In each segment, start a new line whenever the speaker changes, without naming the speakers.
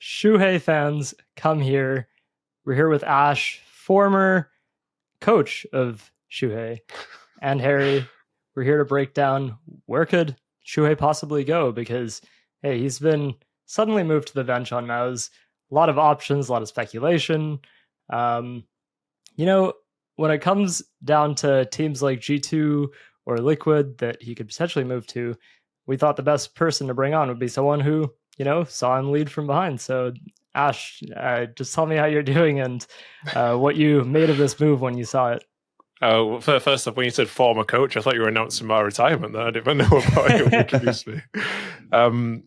siuhy fans, come here. We're here with Ash, former coach of siuhy, and Harry. We're here to break down where could siuhy possibly go, because hey, he's been suddenly moved to the bench on MOUZ. A lot of options, a lot of speculation. When it comes down to teams like G2 or Liquid that he could potentially move to, we thought the best person to bring on would be someone who, saw him lead from behind. So, Ash, just tell me how you're doing and what you made of this move when you saw it.
Oh, first off, when you said former coach, I thought you were announcing my retirement. There, I didn't even know about it when you introduced me.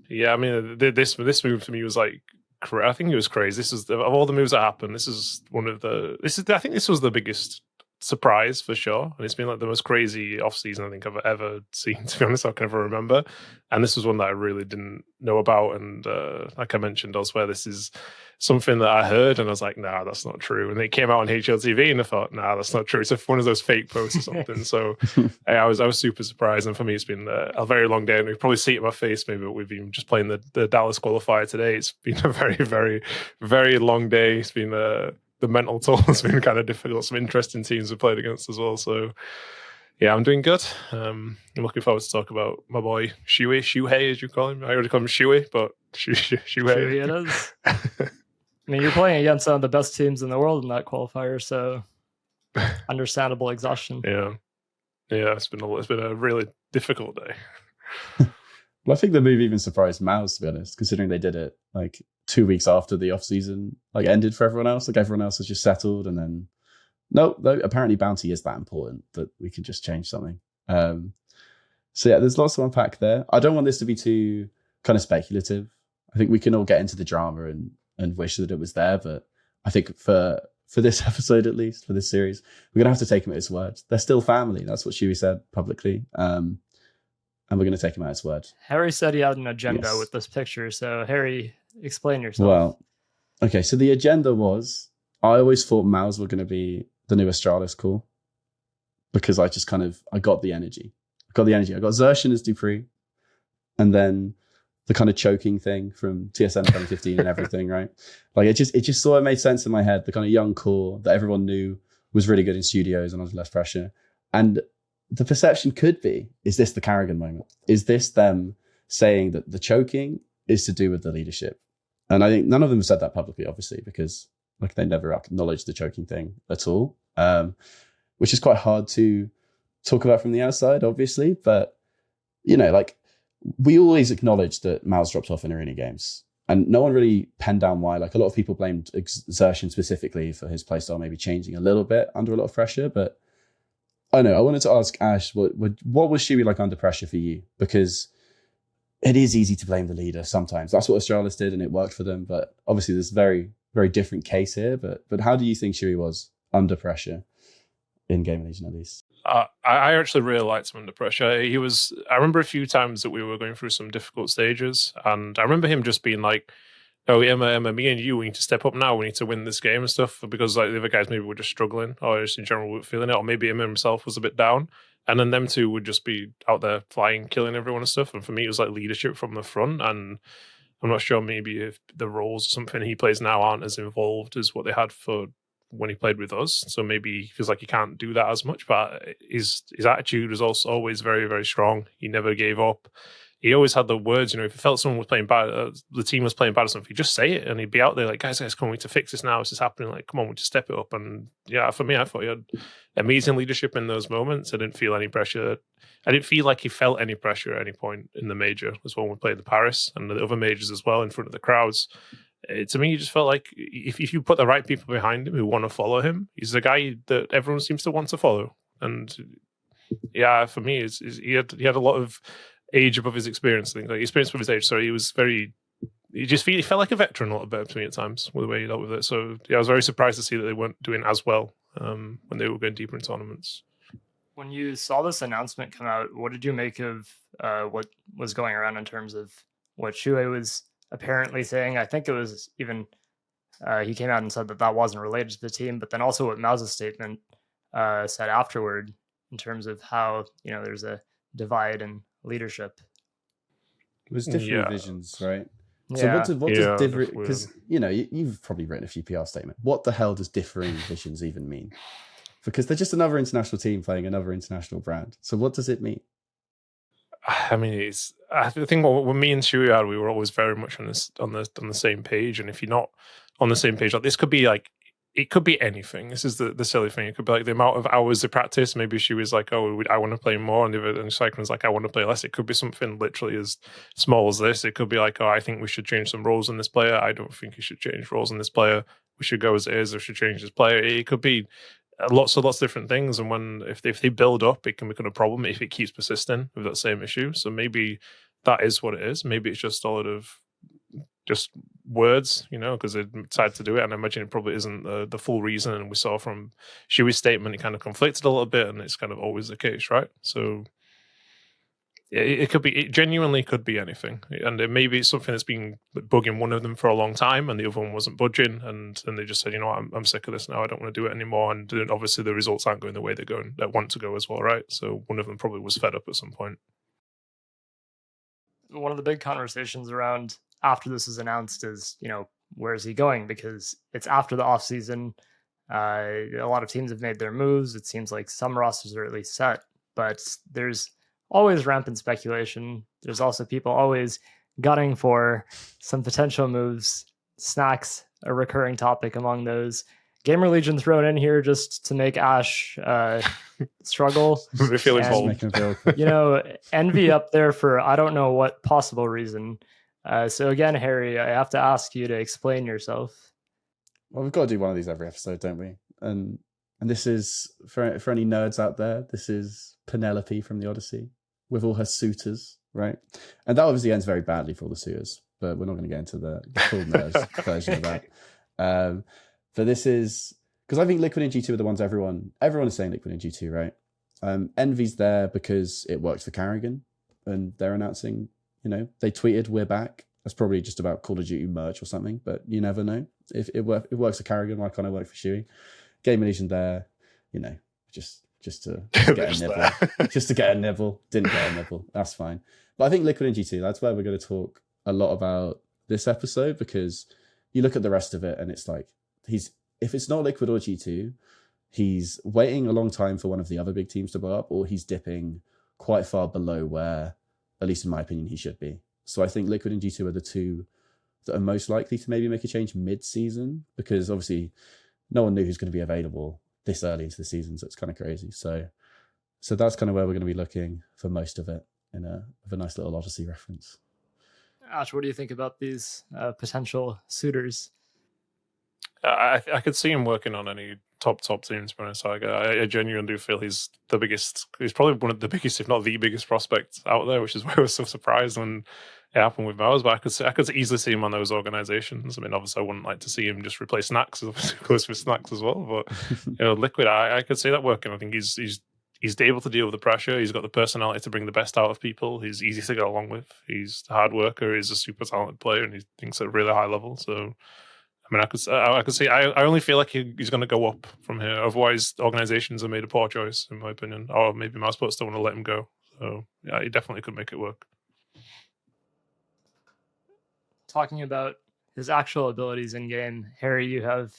Yeah, I mean, this move to me was like, I think it was crazy. This is of all the moves that happened. I think this was the biggest surprise for sure, and it's been like the most crazy off season I think I've ever seen. To be honest, I can never remember. And this was one that I really didn't know about. And like I mentioned elsewhere, this is something that I heard, and I was like, "Nah, that's not true." And it came out on HLTV, and I thought, "Nah, that's not true." It's one of those fake posts or something. So I was super surprised. And for me, it's been a very long day, and you probably see it in my face. Maybe we've been just playing the Dallas qualifier today. It's been a very, very, very long day. It's been the mental toll has been kind of difficult. Some interesting teams we've played against as well. So yeah, I'm doing good. I'm looking forward to talk about my boy siuhy, as you call him. I already call him siuhy, but siuhy
it is. I mean, you're playing against some of the best teams in the world in that qualifier, so understandable exhaustion.
Yeah, it's been a really difficult day.
Well, I think the move even surprised MOUZ, to be honest, considering they did it like 2 weeks after the off season ended for everyone else. Like everyone else has just settled, and then no, apparently bounty is that important that we can just change something. So yeah, there's lots to unpack there. I don't want this to be too kind of speculative. I think we can all get into the drama and wish that it was there, but I think for this episode, at least for this series, we're gonna have to take him at his word. They're still family. That's what siuhy said publicly. And we're going to take him at his word.
Harry said he had an agenda with this picture. So, Harry, explain yourself.
Well, okay. So the agenda was, I always thought MOUZ were going to be the new Astralis core, because I got the energy. I got Xerxin as Dupree, and then the kind of choking thing from TSN 2015 and everything, right? Like it just sort of made sense in my head. The kind of young core that everyone knew was really good in studios and under less pressure. And the perception could be, is this the Karrigan moment? Is this them saying that the choking is to do with the leadership? And I think none of them have said that publicly, obviously, because they never acknowledged the choking thing at all, which is quite hard to talk about from the outside, obviously. But, we always acknowledge that MOUZ dropped off in arena games, and no one really penned down why. Like a lot of people blamed Xerxin specifically for his playstyle maybe changing a little bit under a lot of pressure, but I know. I wanted to ask Ash, what was siuhy like under pressure for you? Because it is easy to blame the leader sometimes. That's what Astralis did, and it worked for them. But obviously, there's a very, very different case here. But how do you think siuhy was under pressure in GamerLegion, at least?
I actually really liked him under pressure. I remember a few times that we were going through some difficult stages, and I remember him just being like, "Oh, Emma, me and you, we need to step up now. We need to win this game and stuff," because the other guys maybe were just struggling, or just in general were feeling it, or maybe Emma himself was a bit down. And then them two would just be out there flying, killing everyone and stuff. And for me, it was like leadership from the front. And I'm not sure maybe if the roles or something he plays now aren't as involved as what they had for when he played with us. So maybe he feels like he can't do that as much. But his attitude was also always very, very strong. He never gave up. He always had the words, if he felt someone was playing bad, the team was playing bad or something, he'd just say it, and he'd be out there like, guys, come on, we need to fix this now. This is happening. Like, come on, we just step it up. And yeah, for me, I thought he had amazing leadership in those moments. I didn't feel any pressure. I didn't feel like he felt any pressure at any point in the major, as when we played the Paris and the other majors as well in front of the crowds. To me, he just felt like if you put the right people behind him who want to follow him, he's the guy that everyone seems to want to follow. And yeah, for me, he had a lot of age above his experience. I think experience with his age. So he was he felt like a veteran a little bit to me at times with the way he dealt with it. So yeah, I was very surprised to see that they weren't doing as well when they were going deeper in tournaments.
When you saw this announcement come out, what did you make of what was going around in terms of what siuhy was apparently saying? I think it was even he came out and said that wasn't related to the team, but then also what MOUZ's statement said afterward in terms of how there's a divide in leadership.
There's different visions, right? So
Yeah.
what
Yeah,
does different?
that's weird.
Because you've probably written a few PR statement. What the hell does differing visions even mean? Because they're just another international team playing another international brand. So what does it mean?
I mean, I think when me and siuhy had, we were always very much on the same page. And if you're not on the same page, like this could be like, it could be anything. This is the silly thing. It could be like the amount of hours they practice. Maybe siuhy's like, oh, I want to play more, and Cyclone's like, I want to play less. It could be something literally as small as this. It could be like, oh, I think we should change some roles in this player. I don't think you should change roles in this player. We should go as it is. Or should change this player. It could be lots of different things, and if they build up, it can become a problem if it keeps persisting with that same issue. So maybe that is what it is. Maybe it's just a lot of just words, because they decided to do it, and I imagine it probably isn't the full reason. And we saw from siuhy's statement, it kind of conflicted a little bit, and it's kind of always the case, right? So it could be, it genuinely could be anything, and it may be something that's been bugging one of them for a long time, and the other one wasn't budging, and then they just said, I'm sick of this now. I don't want to do it anymore, and then obviously the results aren't going the way they want to go as well, right? So one of them probably was fed up at some point.
One of the big conversations around after this is announced is, where is he going? Because it's after the off season. A lot of teams have made their moves. It seems like some rosters are at least set, but there's always rampant speculation. There's also people always gunning for some potential moves. Snax, a recurring topic among those. GamerLegion thrown in here just to make Ash struggle.
They feel involved.
Envy up there for I don't know what possible reason. So again, Harry, I have to ask you to explain yourself.
Well, we've got to do one of these every episode, don't we? And this is, for any nerds out there, this is Penelope from the Odyssey with all her suitors, right? And that obviously ends very badly for all the suitors, but we're not going to get into the full nerds version of that. But this is, because I think Liquid and G2 are the ones everyone is saying Liquid and G2, right? Envy's there because it works for Carrigan, and they're announcing, they tweeted, we're back. That's probably just about Call of Duty merch or something, but you never know. If it works for Carrigan, why can't it work for siuhy? GamerLegion there, just to get a nibble. Just to get a nibble. Didn't get a nibble. That's fine. But I think Liquid and G2, that's where we're going to talk a lot about this episode, because you look at the rest of it and it's like, if it's not Liquid or G2, he's waiting a long time for one of the other big teams to blow up, or he's dipping quite far below where, at least in my opinion, he should be. So I think Liquid and G2 are the two that are most likely to maybe make a change mid-season, because obviously no one knew who's going to be available this early into the season, so it's kind of crazy. So that's kind of where we're going to be looking for most of it, with a nice little Odyssey reference.
Ash, what do you think about these potential suitors?
I could see him working on any top teams, but I genuinely do feel he's the biggest. He's probably one of the biggest, if not the biggest, prospect out there, which is why I was so surprised when it happened with MOUZ. But I could easily see him on those organizations. I mean, obviously, I wouldn't like to see him just replace Snax, obviously close with Snax as well. But Liquid, I could see that working. I think he's able to deal with the pressure. He's got the personality to bring the best out of people. He's easy to get along with. He's a hard worker. He's a super talented player, and he thinks at a really high level. So, I mean, I could see. I only feel like he's going to go up from here. Otherwise, organizations have made a poor choice, in my opinion. Or maybe MouseSports don't want to let him go. So, yeah, he definitely could make it work.
Talking about his actual abilities in game, Harry, you have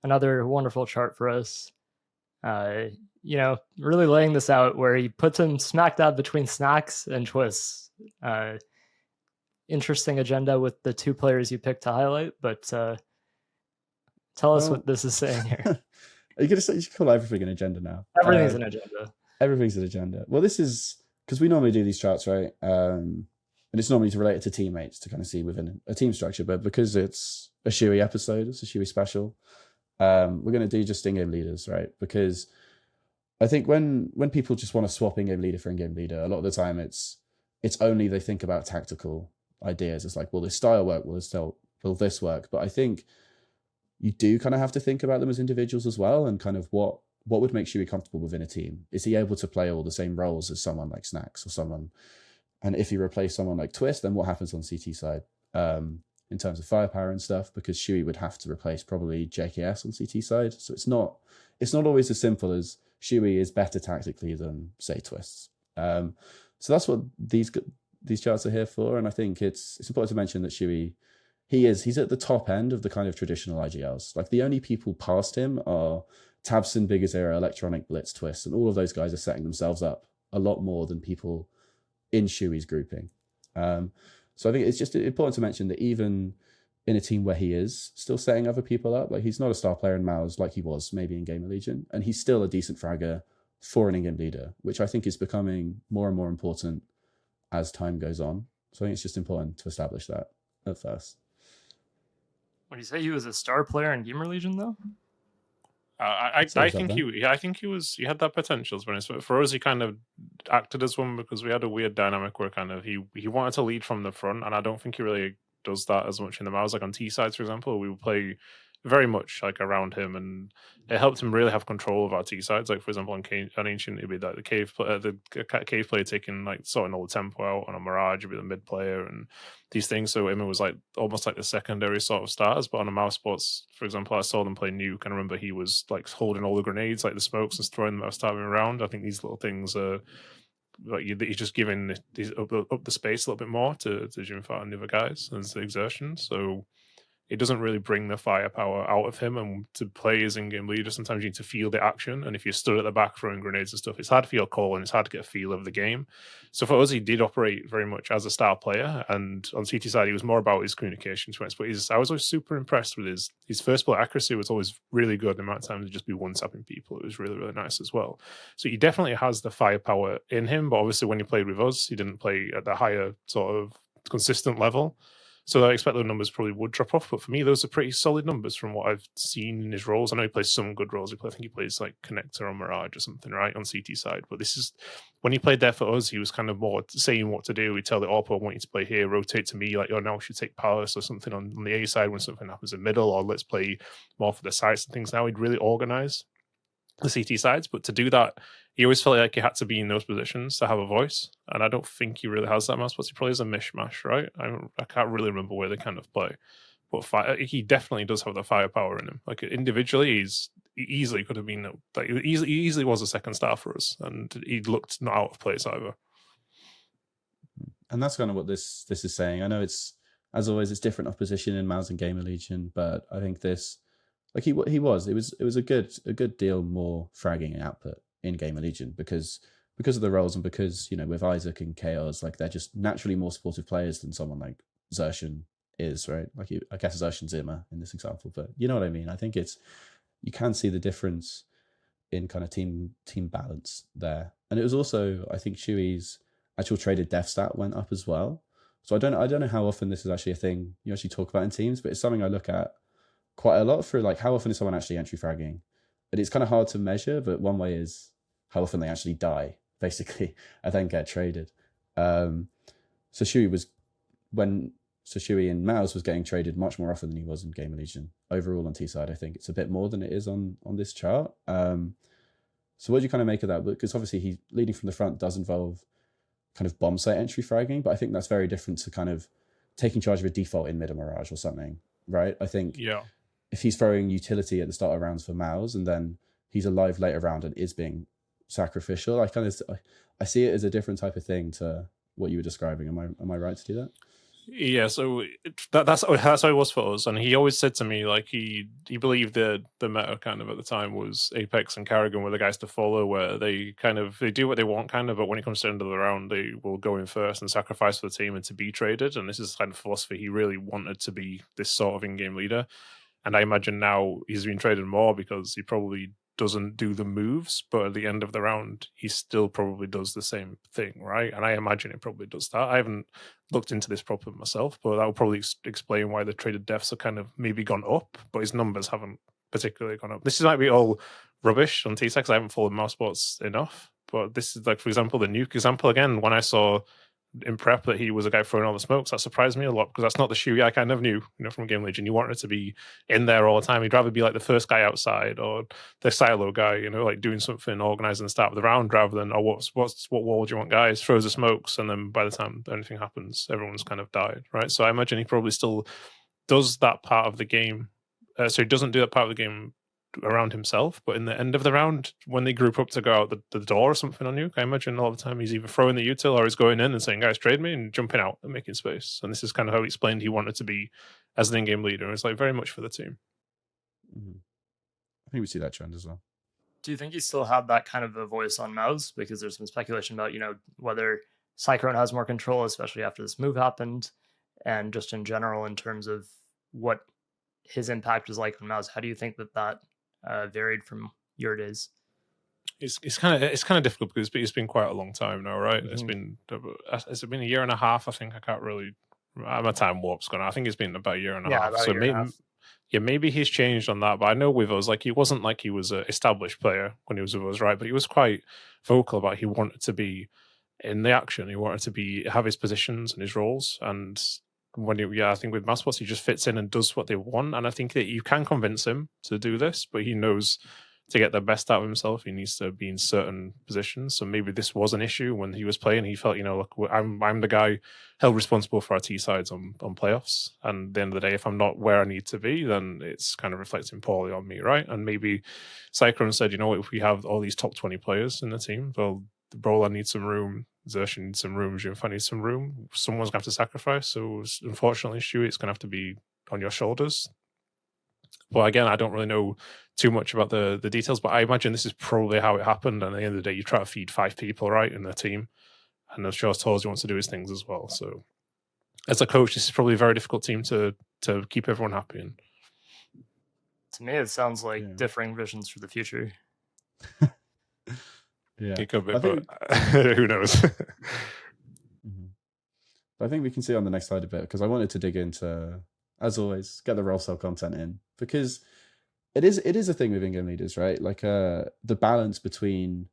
another wonderful chart for us. Really laying this out where he puts him smack dab between Snax and Twistzz. Interesting agenda with the two players you picked to highlight, but tell us what this is saying here.
Are you going to say you should call everything an agenda now?
Everything's an agenda.
Everything's an agenda. Well, this is because we normally do these charts, right? And it's normally to relate it to teammates to kind of see within a team structure, but because it's a siuhy episode, it's a siuhy special, we're going to do just in-game leaders, right? Because I think when people just want to swap in-game leader for in-game leader, a lot of the time it's only they think about tactical ideas. It's like, will this style work? Will this work? But I think you do kind of have to think about them as individuals as well, and kind of what would make siuhy comfortable within a team. Is he able to play all the same roles as someone like Snax or someone? And if you replace someone like Twistzz, then what happens on CT side in terms of firepower and stuff? Because siuhy would have to replace probably JKS on CT side. So it's not always as simple as siuhy is better tactically than, say, Twistzz. So that's what these charts are here for. And I think it's important to mention that siuhy he's at the top end of the kind of traditional IGLs. Like the only people past him are Tabson, Big Azera, Electronic, Blitz, Twistzz, and all of those guys are setting themselves up a lot more than people in siuhy's grouping. So I think it's just important to mention that even in a team where he is still setting other people up, like he's not a star player in MOUZ like he was maybe in GamerLegion, and he's still a decent fragger for an in-game leader, which I think is becoming more and more important as time goes on. So I think it's just important to establish that at first.
Would you say he was a star player in GamerLegion though?
I think he had that potential. For us, he kind of acted as one because we had a weird dynamic where kind of he wanted to lead from the front, and I don't think he really does that as much in the MOUZ. Like on T sides, for example, we would play very much like around him, and it helped him really have control of our T sides. Like for example, on Ancient, it'd be like the cave player taking like sorting all the tempo out, and on Mirage, it'd be the mid player and these things. So Emma was like almost like the secondary sort of stars. But on a MOUZ Sports, for example, I saw them play Nuke, and I remember he was like holding all the grenades, like the smokes, and throwing them at starting around. I think these little things are like he's just giving these up the space a little bit more to Jimfat and the other guys and the exertion. So it doesn't really bring the firepower out of him. And to play as in-game leader, sometimes you need to feel the action. And if you're stood at the back throwing grenades and stuff, it's hard to feel call and it's hard to get a feel of the game. So for us, he did operate very much as a star player. And on CT side, he was more about his communication to us. But I was always super impressed with his first ball accuracy was always really good. The amount of times to just be one-tapping people, it was really, really nice as well. So he definitely has the firepower in him. But obviously, when he played with us, he didn't play at the higher sort of consistent level. So I expect those numbers probably would drop off. But for me, those are pretty solid numbers from what I've seen in his roles. I know he plays some good roles. I think he plays like Connector or Mirage or something, right, on CT side. But this is, when he played there for us, he was kind of more saying what to do. He'd tell the AWP, I want you to play here, rotate to me, like, oh, now we should take Palace or something on the A side when something happens in middle, or let's play more for the sites and things. Now he'd really organize the CT sides, but to do that, he always felt like he had to be in those positions to have a voice, and I don't think he really has that much. But he probably is a mishmash, right? I can't really remember where they kind of play, but he definitely does have the firepower in him. Like individually, he easily could have been like he easily was a second star for us, and he looked not out of place either.
And that's kind of what this is saying. I know it's, as always, it's different opposition in MOUZ and GamerLegion, but I think this, like it was a good deal more fragging output in GamerLegion because of the roles and because, you know, with Isaac and Chaos, like they're just naturally more supportive players than someone like Zershan is, right? Like I guess Zershan's Zimmer in this example, but you know what I mean? I think you can see the difference in kind of team balance there. And it was also, I think siuhy's actual traded def stat went up as well. So I don't know how often this is actually a thing you actually talk about in teams, but it's something I look at quite a lot for like how often is someone actually entry fragging. But it's kind of hard to measure, but one way is how often they actually die, basically, and then get traded. So siuhy in MOUZ was getting traded much more often than he was in GamerLegion. Overall on T side, I think it's a bit more than it is on this chart. So what do you kind of make of that? Because obviously he leading from the front does involve kind of bomb site entry fragging, but I think that's very different to kind of taking charge of a default in mid or Mirage or something, right? I think if he's throwing utility at the start of rounds for MOUZ and then he's alive later round and is being sacrificial, I see it as a different type of thing to what you were describing. Am I right to do that?
Yeah, so that's how it was for us, and he always said to me like he believed that the meta kind of at the time was Apex and Karrigan were the guys to follow, where they do what they want kind of, but when it comes to the end of the round, they will go in first and sacrifice for the team and to be traded. And this is the kind of philosophy he really wanted to be this sort of in-game leader. And I imagine now he's been traded more because he probably doesn't do the moves, but at the end of the round, he still probably does the same thing, right? And I imagine it probably does that. I haven't looked into this properly myself, but that will probably explain why the traded defs are kind of maybe gone up, but his numbers haven't particularly gone up. This might be all rubbish on T-Sex. I haven't followed MOUZ Sports enough, but this is like, for example, the Nuke example again. When I saw in prep that he was a guy throwing all the smokes, that surprised me a lot because that's not the siuhy I kind of knew, from GamerLegion. You wanted to be in there all the time. You'd rather be like the first guy outside or the silo guy, like doing something, organizing the start of the round rather than, what wall do you want, guys? Throws the smokes, and then by the time anything happens, everyone's kind of died, right? So I imagine he probably still does that part of the game. So he doesn't do that part of the game around himself, but in the end of the round, when they group up to go out the door or something on Nuke, I imagine all the time he's either throwing the util or he's going in and saying, guys, trade me, and jumping out and making space. And this is kind of how he explained he wanted to be as an in-game leader. It's like very much for the team.
I think we see that trend as well.
Do you think he still had that kind of a voice on MOUZ? Because there's been speculation about, whether Cyclone has more control, especially after this move happened, and just in general in terms of what his impact was like on MOUZ. How do you think that varied from your days?
It's kind of difficult because it's been quite a long time now, right? Has it been a year and a half? I think I can't really. My time warp's gone. I think it's been about a year and a half. So maybe he's changed on that. But I know with us, like he wasn't like he was an established player when he was with us, right? But he was quite vocal about he wanted to be in the action. He wanted to have his positions and his roles. And I think with Mascots, he just fits in and does what they want. And I think that you can convince him to do this, but he knows to get the best out of himself, he needs to be in certain positions. So maybe this was an issue when he was playing. He felt, look, I'm the guy held responsible for our T sides on playoffs. And at the end of the day, if I'm not where I need to be, then it's kind of reflecting poorly on me, right? And maybe Cyclone said, if we have all these top 20 players in the team, well, the Brawler needs some room, Zersh needs some room, Jimfa needs some room. Someone's going to have to sacrifice. So unfortunately, Stewie, it's going to have to be on your shoulders. Well, again, I don't really know too much about the details, but I imagine this is probably how it happened. And at the end of the day, you try to feed 5 people, right, in the team. And I'm sure Torres wants to do his things as well. So as a coach, this is probably a very difficult team to keep everyone happy in.
To me, it sounds like differing visions for the future.
It could be, but who knows?
I think we can see on the next slide a bit, because I wanted to dig into, as always, get the role cell content in, because it is a thing with in-game leaders, right? Like the balance between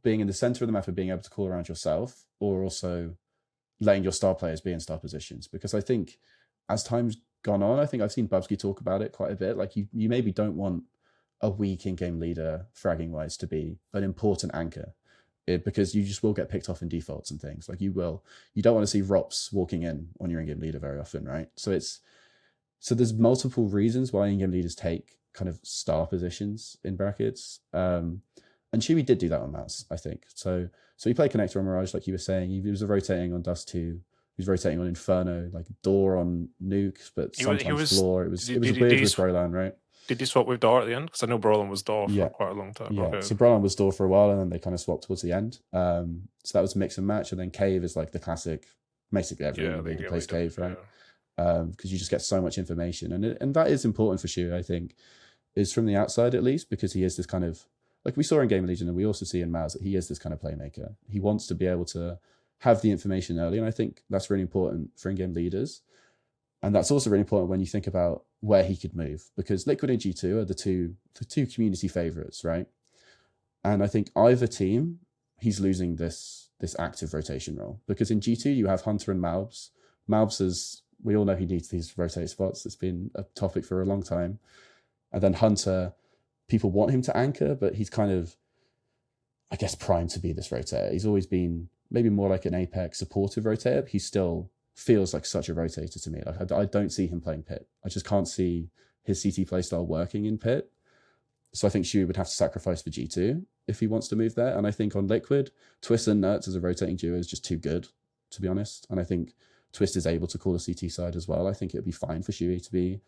being in the center of the map and being able to call around yourself, or also letting your star players be in star positions. Because I think as time's gone on, I think I've seen Bubsky talk about it quite a bit. Like you maybe don't want a weak in-game leader fragging wise to be an important anchor, because you just will get picked off in defaults and things. Like you don't want to see Rops walking in on your in-game leader very often, right? So there's multiple reasons why in-game leaders take kind of star positions in brackets. And Chewy did do that on MOUZ, I think. So he played Connector on Mirage, like you were saying. He was rotating on Dust 2. He was rotating on Inferno, like Door on Nuke, but sometimes Floor. It was weird with Brolan, right?
Did he swap with Door at the end? Because I know Brolan was Door for quite a long time.
Yeah,
okay.
So Brolan was Door for a while, and then they kind of swapped towards the end. So that was mix and match, and then Cave is like the classic, basically everyone really plays Cave, right? Because you just get so much information, and that is important for Shu, I think, is from the outside at least, because he is this kind of, like we saw in GamerLegion, and we also see in MOUZ, that he is this kind of playmaker. He wants to be able to have the information early, and I think that's really important for in-game leaders. And that's also really important when you think about where he could move, because Liquid and G2 are the two community favorites, right? And I think either team, he's losing this active rotation role, because in G2 you have Hunter and MOUZ. MOUZ, is, we all know he needs these rotate spots. It's been a topic for a long time. And then Hunter, people want him to anchor, but he's kind of, I guess, primed to be this rotator. He's always been maybe more like an Apex supportive rotator, but he still feels like such a rotator to me. Like I don't see him playing Pit. I just can't see his CT playstyle working in Pit. So I think Shu would have to sacrifice for G2 if he wants to move there. And I think on Liquid, Twistzz and Nohte as a rotating duo is just too good, to be honest. And I think Twistzz is able to call a CT side as well. I think it'd be fine for Shuey to be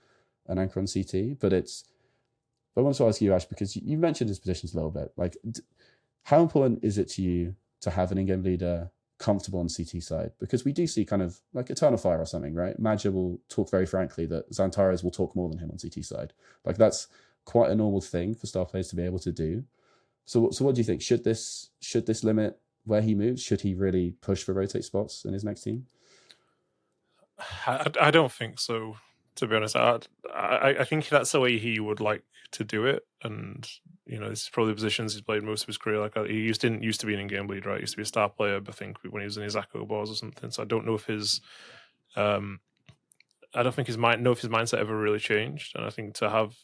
an anchor on CT. But I want to ask you, Ash, because you mentioned his positions a little bit. Like, how important is it to you to have an in-game leader comfortable on CT side? Because we do see kind of like Eternal Fire or something, right? Maggia will talk very frankly that Xantares will talk more than him on CT side. Like that's quite a normal thing for star players to be able to do. So what do you think? Should this limit where he moves? Should he really push for rotate spots in his next team?
I don't think so, to be honest. I think that's the way he would like to do it. And, this is probably the positions he's played most of his career. Like he didn't used to be an in-game lead, right? He used to be a star player, I think, when he was in his Echo Bars or something. So I don't know if his mindset ever really changed. And I think to have,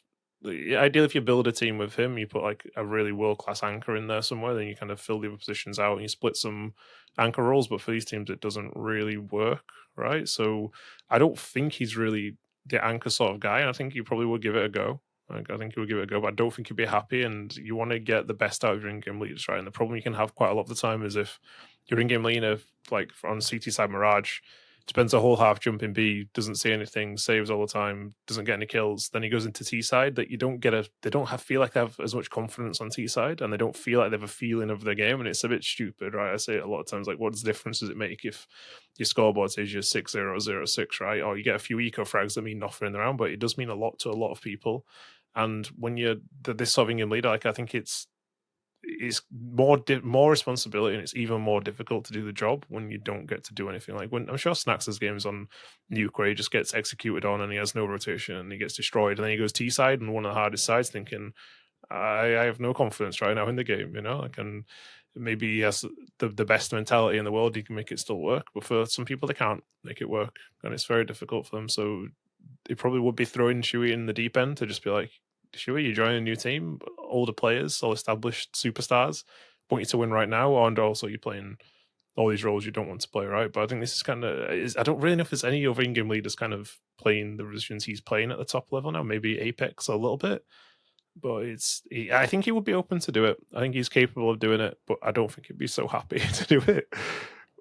ideally, if you build a team with him, you put like a really world-class anchor in there somewhere, then you kind of fill the other positions out and you split some anchor roles. But for these teams, it doesn't really work, right? So I don't think he's really the anchor sort of guy. And I think he probably would give it a go. I think he would give it a go, but I don't think he'd be happy. And you want to get the best out of your in-game leaders, right? And the problem you can have quite a lot of the time is if your in-game leader, like on CT side Mirage, spends a whole half jumping B, doesn't see anything, saves all the time, doesn't get any kills. Then he goes into T side that they don't feel like they have as much confidence on T side, and they don't feel like they have a feeling of their game, and it's a bit stupid, right? I say it a lot of times, like, what difference does it make if your scoreboard says you're 6-0-0-6, right? Or you get a few eco frags that mean nothing in the round, but it does mean a lot to a lot of people. And when you're this sort of in-game leader, like, I think it's more responsibility, and it's even more difficult to do the job when you don't get to do anything. Like, when I'm sure Snax has games on Nuke where he just gets executed on and he has no rotation and he gets destroyed, and then he goes T side and one of the hardest sides, thinking, I have no confidence right now in the game, you know. Like, and maybe he has the best mentality in the world, he can make it still work, but for some people they can't make it work, and it's very difficult for them. So it probably would be throwing siuhy in the deep end to just be like, siuhy, you join a new team, older players, all established superstars, want you to win right now, and also you're playing all these roles you don't want to play, right? But I think this is kind of, I don't really know if there's any other in-game leaders kind of playing the positions he's playing at the top level now. Maybe Apex a little bit, but I think he would be open to do it. I think he's capable of doing it, but I don't think he'd be so happy to do it.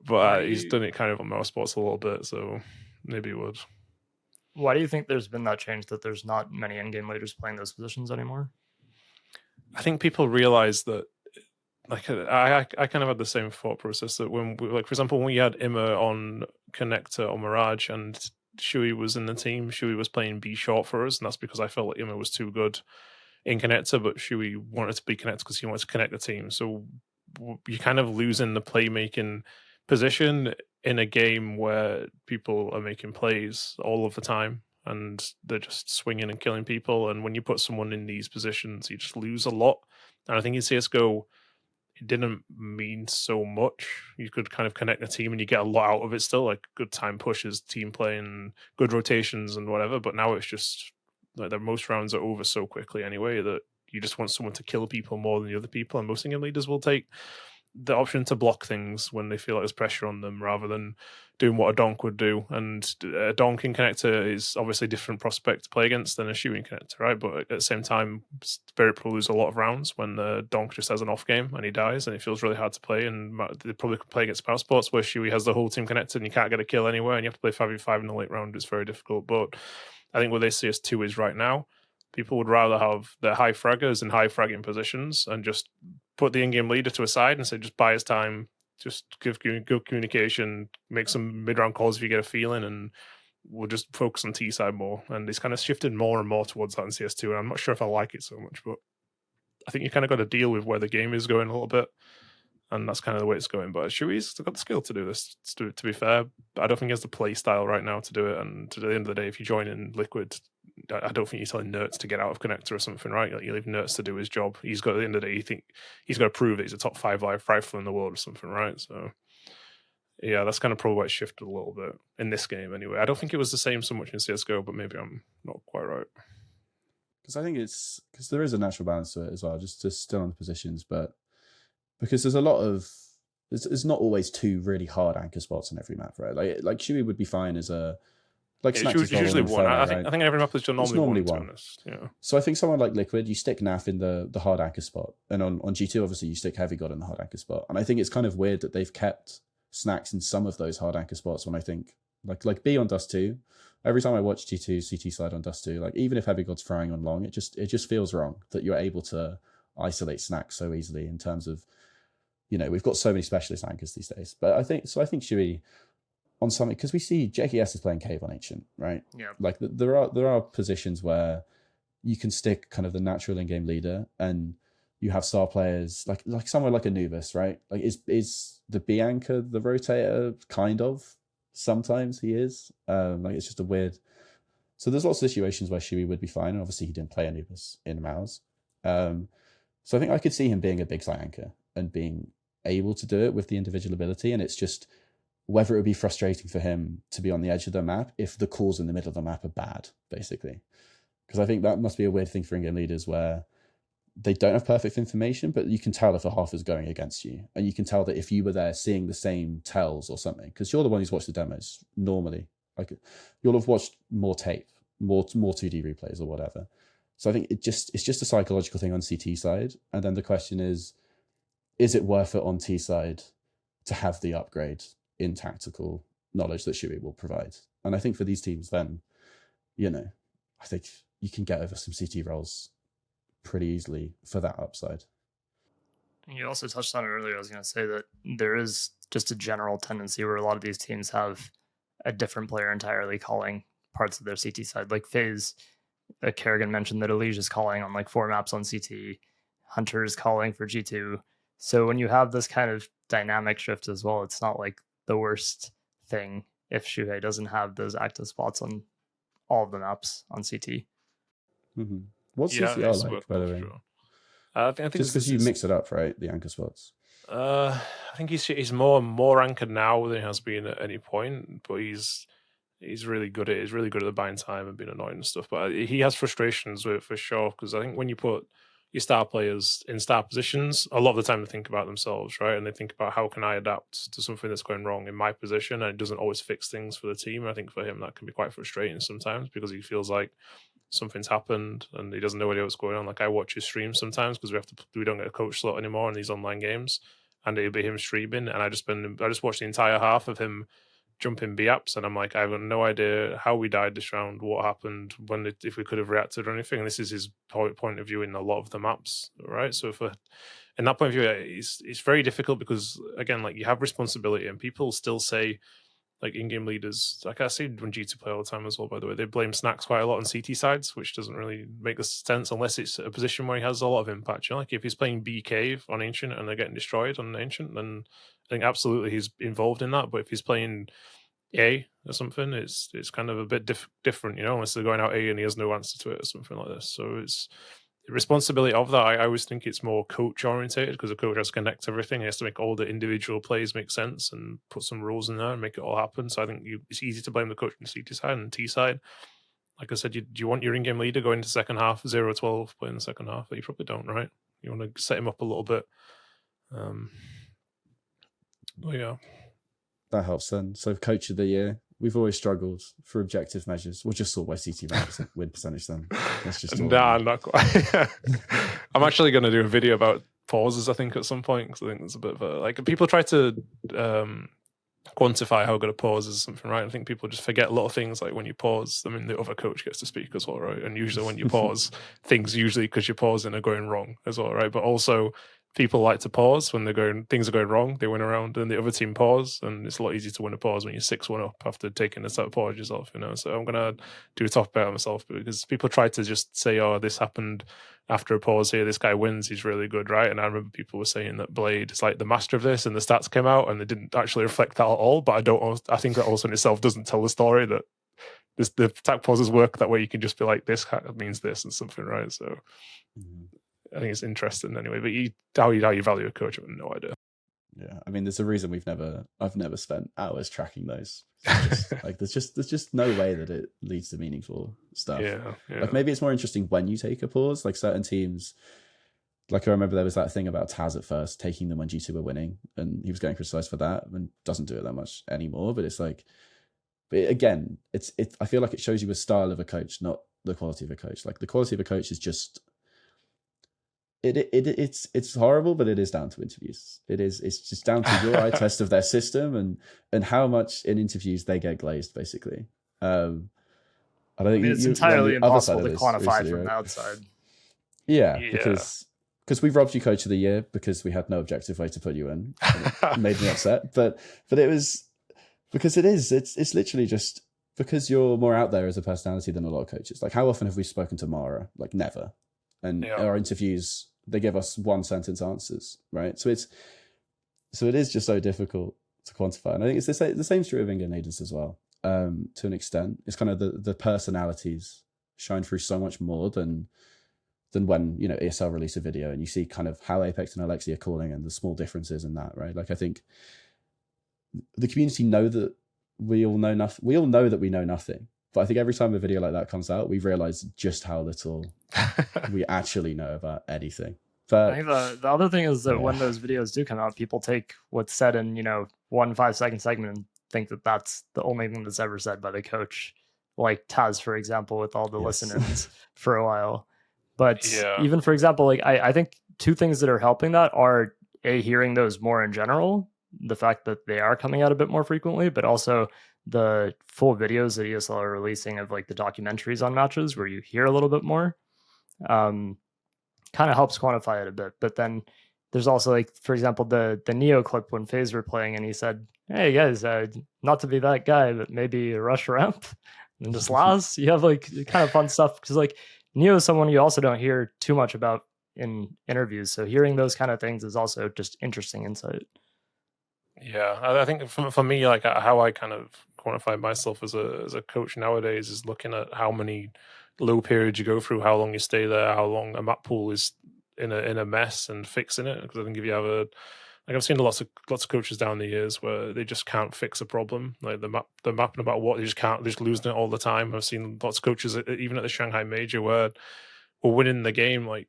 But he's done it kind of on MOUZ sports a little bit, so maybe he would.
Why do you think there's been that change, that there's not many in-game leaders playing those positions anymore?
I think people realize that, like, I kind of had the same thought process that when we, like, for example, when we had Imma on Connector or Mirage and siuhy was in the team, siuhy was playing B short for us, and that's because I felt like Imma was too good in Connector, but siuhy wanted to be Connector because he wanted to connect the team. So you're kind of losing the playmaking position in a game where people are making plays all of the time and they're just swinging and killing people. And when you put someone in these positions, you just lose a lot. And I think in CSGO, it didn't mean so much. You could kind of connect the team and you get a lot out of it still, like good time pushes, team playing, good rotations and whatever. But now it's just like most rounds are over so quickly anyway that you just want someone to kill people more than the other people. And most in-game leaders will take the option to block things when they feel like there's pressure on them rather than doing what a donk would do. And a donk in Connector is obviously a different prospect to play against than a siuhy in Connector, right? But at the same time, Spirit will lose a lot of rounds when the donk just has an off game and he dies and it feels really hard to play. And they probably could play against MOUZ sports where siuhy has the whole team connected and you can't get a kill anywhere and you have to play 5v5 in the late round. It's very difficult. But I think where this CS2 is right now, people would rather have their high fraggers in high fragging positions and just put the in-game leader to a side and say, just buy his time, just give good communication, make some mid-round calls if you get a feeling, and we'll just focus on T side more. And it's kind of shifted more and more towards that in CS2, and I'm not sure if I like it so much, but I think you kind of got to deal with where the game is going a little bit, and that's kind of the way it's going. But siuhy's got the skill to do this, to be fair. I don't think he has the play style right now to do it, and at the end of the day, if you join in Liquid, I don't think you're telling Nerds to get out of Connector or something, right? Like, you leave Nerds to do his job. He's got, at the end of the day, you think he's got to prove that he's a top 5 live rifle in the world or something, right? So, yeah, that's kind of probably why it shifted a little bit in this game anyway. I don't think it was the same so much in CSGO, but maybe I'm not quite right.
Because I think because there is a natural balance to it as well, just still on the positions, but because there's a lot of, there's not always two really hard anchor spots on every map, right? Like siuhy would be fine as a, like
Snax is usually one. I think every map is just normally one. To be honest. Yeah.
So I think someone like Liquid, you stick NAF in the hard anchor spot, and on G2 obviously you stick Heavy God in the hard anchor spot. And I think it's kind of weird that they've kept Snax in some of those hard anchor spots. When I think like B on Dust 2, every time I watch G2 CT side on Dust 2, like even if Heavy God's frying on long, it just feels wrong that you're able to isolate Snax so easily in terms of, you know, we've got so many specialist anchors these days. But I think siuhy on something, because we see JKS is playing Cave on Ancient, right?
Yeah.
Like there are positions where you can stick kind of the natural in-game leader, and you have star players like somewhere like Anubis, right? Like is the B anchor the rotator? Kind of. Sometimes he is. Like it's just a weird. So there's lots of situations where siuhy would be fine, and obviously he didn't play Anubis in MOUZ. So I think I could see him being a big side anchor and being able to do it with the individual ability, and it's just whether it would be frustrating for him to be on the edge of the map if the calls in the middle of the map are bad, basically. Because I think that must be a weird thing for in-game leaders where they don't have perfect information, but you can tell if a half is going against you. And you can tell that if you were there seeing the same tells or something, because you're the one who's watched the demos normally. Like you'll have watched more tape, more 2D replays or whatever. So I think it's just a psychological thing on CT side. And then the question is it worth it on T side to have the upgrade in tactical knowledge that siuhy will provide. And I think for these teams, then, I think you can get over some CT roles pretty easily for that upside.
You also touched on it earlier. I was going to say that there is just a general tendency where a lot of these teams have a different player entirely calling parts of their CT side. Like FaZe, Kerrigan mentioned that Elige is calling on like 4 maps on CT, Hunter is calling for G2. So when you have this kind of dynamic shift as well, it's not like the worst thing if siuhy doesn't have those active spots on all of the maps on CT.
Mm-hmm. What's CCR like, by the way?
Sure. I think
just because you mix it up, right? The anchor spots.
I think he's more anchored now than he has been at any point, but he's really good at it. He's really good at the buying time and being annoying and stuff. But he has frustrations with it for sure, because I think when you put your star players in star positions, a lot of the time they think about themselves, right? And they think about how can I adapt to something that's going wrong in my position, and it doesn't always fix things for the team. And I think for him that can be quite frustrating sometimes, because he feels like something's happened and he doesn't know what's going on. Like I watch his streams sometimes because we don't get a coach slot anymore in these online games, and it'll be him streaming, and I just watched the entire half of him jumping B-apps, and I'm like, I have no idea how we died this round, what happened, if we could have reacted or anything. And this is his point of view in a lot of the maps, right? So in that point of view, it's very difficult, because again, like you have responsibility, and people still say, like in-game leaders, like I see when G2 play all the time as well, by the way, they blame Snax quite a lot on CT sides, which doesn't really make sense unless it's a position where he has a lot of impact. Like if he's playing B cave on Ancient and they're getting destroyed on Ancient, then I think absolutely he's involved in that. But if he's playing A or something, it's kind of a bit different, unless they're going out A and he has no answer to it or something like this. So it's the responsibility of that. I always think it's more coach orientated, because a coach has to connect everything. He has to make all the individual plays make sense and put some rules in there and make it all happen. So I think it's easy to blame the coach on the CT side and T side. Like I said, do you want your in-game leader going into second half 0-12 playing the second half? You probably don't, right? You want to set him up a little bit. Yeah.
That helps then. So coach of the year, we've always struggled for objective measures. We'll just sort by CT ranks win percentage then. That's just
nah, not quite. I'm actually going to do a video about pauses, I think, at some point, because I think there's a bit of a, like, people try to quantify how good a pause is or something, right? I think people just forget little things, like when you pause, I mean, the other coach gets to speak as well, right? And usually when you pause, things usually, because you're pausing, are going wrong as well, right? But also, people like to pause when things are going wrong. They win around, and the other team pause, and it's a lot easier to win a pause when you're 6-1 up after taking a set of pauses off, So I'm gonna do a top bet on myself, because people try to just say, "Oh, this happened after a pause here. This guy wins. He's really good, right?" And I remember people were saying that Blade is like the master of this, and the stats came out, and they didn't actually reflect that at all. But I think that also in itself doesn't tell the story that the attack pauses work that way. You can just be like, this means this and something, right? So. I think it's interesting anyway, but how you value a coach, I have no idea.
Yeah, I mean, there's a reason I've never spent hours tracking those. Like there's just no way that it leads to meaningful stuff.
Yeah.
Like maybe it's more interesting when you take a pause. Like certain teams, like I remember there was that thing about Taz at first taking them when G2 were winning, and he was getting criticized for that, and doesn't do it that much anymore. But it's like, again, I feel like it shows you a style of a coach, not the quality of a coach. Like the quality of a coach is just. It's horrible, but it is down to interviews. It's just down to your eye test of their system and how much in interviews they get glazed, basically. I think
it's entirely impossible to quantify from the outside.
Yeah, because we've robbed you coach of the year because we had no objective way to put you in. It made me upset, but it was because it's literally just because you're more out there as a personality than a lot of coaches. Like how often have we spoken to Mara? Like never. And our interviews, they give us one sentence answers, right? So it is just so difficult to quantify. And I think it's the same true of in-game leaders as well, to an extent. It's kind of the personalities shine through so much more than when, ESL release a video and you see kind of how Apex and Alexi are calling and the small differences in that, right? Like I think the community know that we all know nothing. We all know that we know nothing. But I think every time a video like that comes out, we realize just how little we actually know about anything. But
I think the other thing is that when those videos do come out, people take what's said in 1 5-second segment and think that that's the only thing that's ever said by the coach, like Taz, for example, with all the listen-ins for a while. But even, for example, like I think two things that are helping that are hearing those more in general, the fact that they are coming out a bit more frequently, but also the full videos that ESL are releasing of like the documentaries on matches where you hear a little bit more, kind of helps quantify it a bit. But then there's also like, for example, the Neo clip when FaZe were playing and he said, hey guys, not to be that guy, but maybe a rush ramp and just last. You have like kind of fun stuff because like Neo is someone you also don't hear too much about in interviews. So hearing those kind of things is also just interesting insight.
Yeah, I think for me, like how I kind of quantify myself as a coach nowadays is looking at how many low periods you go through, how long you stay there, how long a map pool is in a mess, and fixing it. Because I think if you have like I've seen lots of coaches down the years where they just can't fix a problem, like the map, no matter what, they just can't, they're just losing it all the time. I've seen lots of coaches, even at the Shanghai Major, where we're winning the game like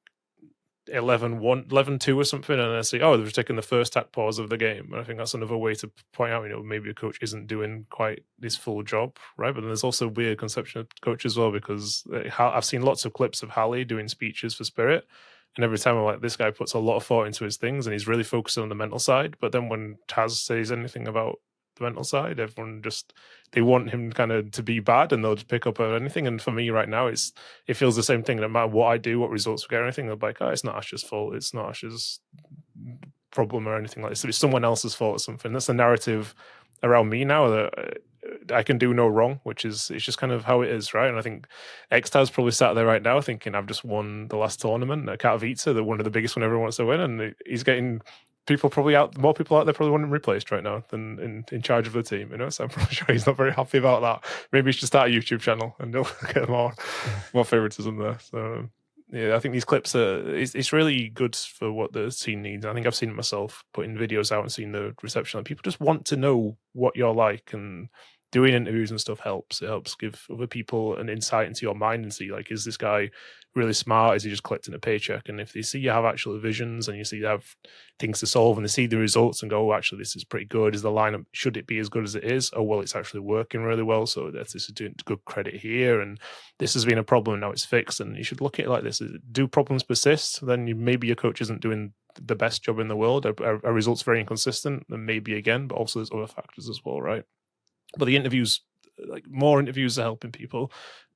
11-1, 11-2 or something, and I say, oh, they've taken the first tap pause of the game. And I think that's another way to point out, maybe a coach isn't doing quite his full job, right? But then there's also a weird conception of coach as well, because I've seen lots of clips of Hallie doing speeches for Spirit, and every time I'm like, this guy puts a lot of thought into his things, and he's really focused on the mental side. But then when Taz says anything about the mental side, everyone just, they want him kind of to be bad, and they'll just pick up on anything. And for me right now, it feels the same thing. No matter what I do, what results we get, or anything, they're like, oh, it's not Ash's fault, it's not Ash's problem or anything like this. It's someone else's fault or something. That's the narrative around me now, that I can do no wrong, which is, it's just kind of how it is, right? And I think Xtaz probably sat there right now thinking, I've just won the last tournament at Katowice, the one of the biggest one everyone wants to win, and he's getting more people out there probably want him replaced right now than in charge of the team, so I'm probably sure he's not very happy about that. Maybe he should start a YouTube channel and he'll get more favoritism there. So yeah, I think these clips it's really good for what the scene needs. I think I've seen it myself, putting videos out and seeing the reception. Like, people just want to know what you're like, and doing interviews and stuff helps. It helps give other people an insight into your mind and see, like, is this guy really smart? Is he just collecting a paycheck? And if they see you have actual visions, and you see you have things to solve, and they see the results and go, oh, actually, this is pretty good. Is the lineup, should it be as good as it is? Oh, well, it's actually working really well. So this is doing good credit here. And this has been a problem, and now it's fixed. And you should look at it like this. Do problems persist? Then maybe your coach isn't doing the best job in the world. Are results very inconsistent? And maybe again, but also there's other factors as well, right? But the interviews, like, more interviews are helping people.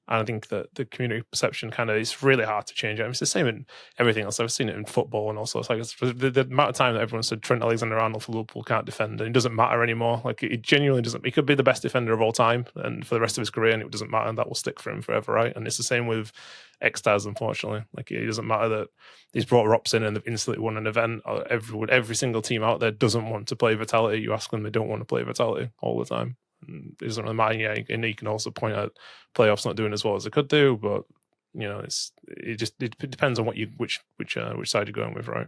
And I think that the community perception kind of, it's really hard to change it. I mean, it's the same in everything else. I've seen it in football and also, it's like the amount of time that everyone said Trent Alexander-Arnold for Liverpool can't defend, and it doesn't matter anymore. Like, it genuinely doesn't. He could be the best defender of all time and for the rest of his career, and it doesn't matter, and that will stick for him forever, right? And it's the same with Xtaz, unfortunately. Like, it doesn't matter that he's brought Rops in and they've instantly won an event. Every single team out there doesn't want to play Vitality. You ask them, they don't want to play Vitality all the time. It doesn't really matter. Yeah, and you can also point out playoffs not doing as well as they could do, but it depends on which side you're going with, right?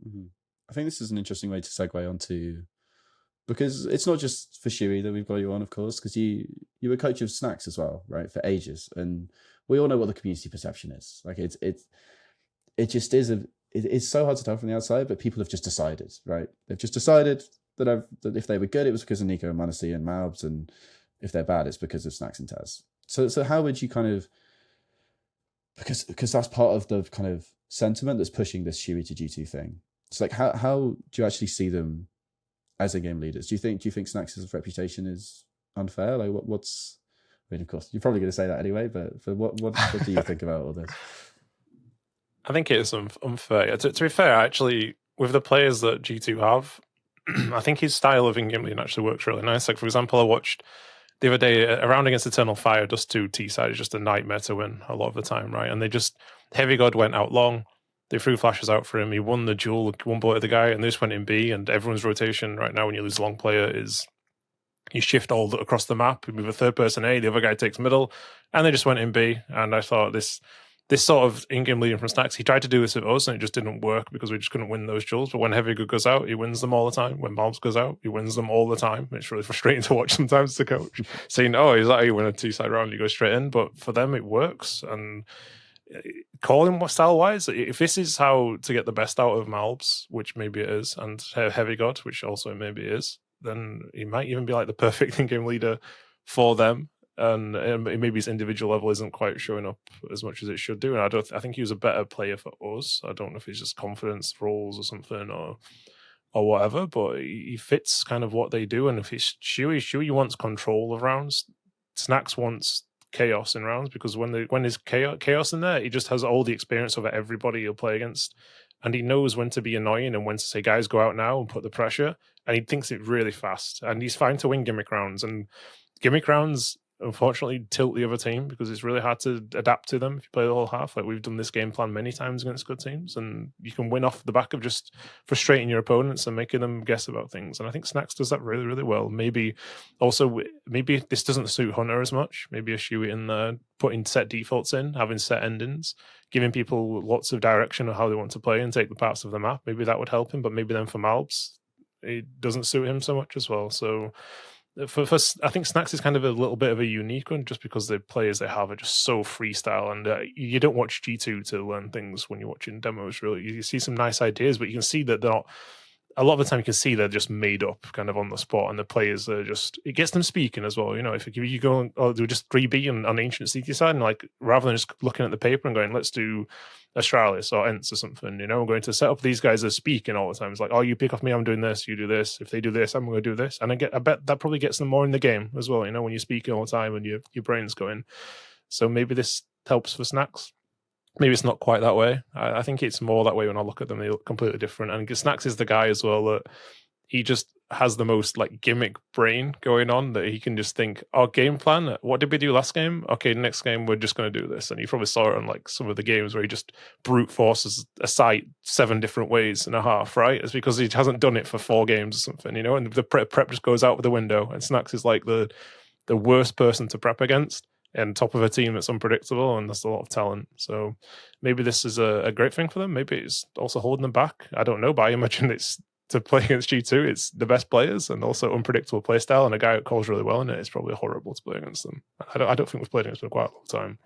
Mm-hmm. I think this is an interesting way to segue onto, because it's not just for Siuhy that we've got you on, of course, because you were coach of Snax as well, right, for ages, and we all know what the community perception is. Like, it just is it's so hard to tell from the outside, but people have just decided, right? They've just decided that if they were good, it was because of Nico and Manassi and MOUZ, and if they're bad, it's because of Snax and Taz. So how would you kind of, because that's part of the kind of sentiment that's pushing this Siuhy to G2 thing. It's like, how do you actually see them as a game leaders? Do you think Snax's reputation is unfair? Like, what's, I mean, of course, you're probably going to say that anyway, but what do you think about all this?
I think it is unfair. To be fair, actually, with the players that G2 have, I think his style of in-game leading actually works really nice. Like, for example, I watched the other day a round against Eternal Fire, Dust 2 T-side is just a nightmare to win a lot of the time, right? And Heavy God went out long, they threw flashes out for him, he won the duel, one bullet the guy, and they just went in B, and everyone's rotation right now when you lose a long player is you shift all across the map, you move a third person A, the other guy takes middle, and they just went in B, and I thought this sort of in-game leading from Snax, he tried to do this with us and it just didn't work because we just couldn't win those duels. But when Heavy Good goes out, he wins them all the time. When MOUZ goes out, he wins them all the time. It's really frustrating to watch sometimes as a coach. Saying, oh, he's like, you win a two-side round, you go straight in. But for them, it works. And call him style-wise, if this is how to get the best out of MOUZ, which maybe it is, and Heavy God, which also maybe is, then he might even be like the perfect in-game leader for them. And maybe his individual level isn't quite showing up as much as it should do. And I think he was a better player for us. I don't know if it's just confidence roles or something, or or whatever, but he fits kind of what they do. And if it's siuhy wants control of rounds. Snax wants chaos in rounds, because when there's chaos in there, he just has all the experience of everybody he'll play against, and he knows when to be annoying and when to say, guys, go out now and put the pressure, and he thinks it really fast, and he's fine to win gimmick rounds. And gimmick rounds unfortunately tilt the other team, because it's really hard to adapt to them if you play the whole half. Like, we've done this game plan many times against good teams, and you can win off the back of just frustrating your opponents and making them guess about things. And I think Snax does that really, really well. Maybe this doesn't suit Hunter as much. Maybe a siuhy in there, putting set defaults in, having set endings, giving people lots of direction of how they want to play and take the parts of the map. Maybe that would help him, but maybe then for MOUZ, it doesn't suit him so much as well. So for I think Snax is kind of a little bit of a unique one, just because the players they have are just so freestyle, and you don't watch G2 to learn things when you're watching demos. Really, you see some nice ideas, but you can see that they're not. A lot of the time, you can see they're just made up, kind of on the spot, and the players are just. It gets them speaking as well. You know, if you go, do just 3B on ancient CT side, and like rather than just looking at the paper and going, let's do Astralis or Ents or something, you know, we're going to set up these guys as speaking all the time. It's like, oh, you pick off me, I'm doing this, you do this. If they do this, I'm going to do this. And I bet that probably gets them more in the game as well, you know, when you're speaking all the time and your brain's going. So maybe this helps for Snax. Maybe it's not quite that way. I think it's more that way when I look at them. They look completely different. And Snax is the guy as well that he just has the most like gimmick brain going on, that he can just think, oh, game plan, what did we do last game? Okay, next game we're just going to do this. And you probably saw it on like some of the games where he just brute forces a site 7 different ways and a half, right? It's because he hasn't done it for 4 games or something, you know, and the prep just goes out the window. And Snax is like the worst person to prep against, and top of a team that's unpredictable, and there's a lot of talent. So maybe this is a great thing for them. Maybe it's also holding them back. I don't know, but I imagine it's to play against G2, it's the best players and also unpredictable play style, and a guy who calls really well in it, it's probably horrible to play against them. I don't think we've played against them quite a long time.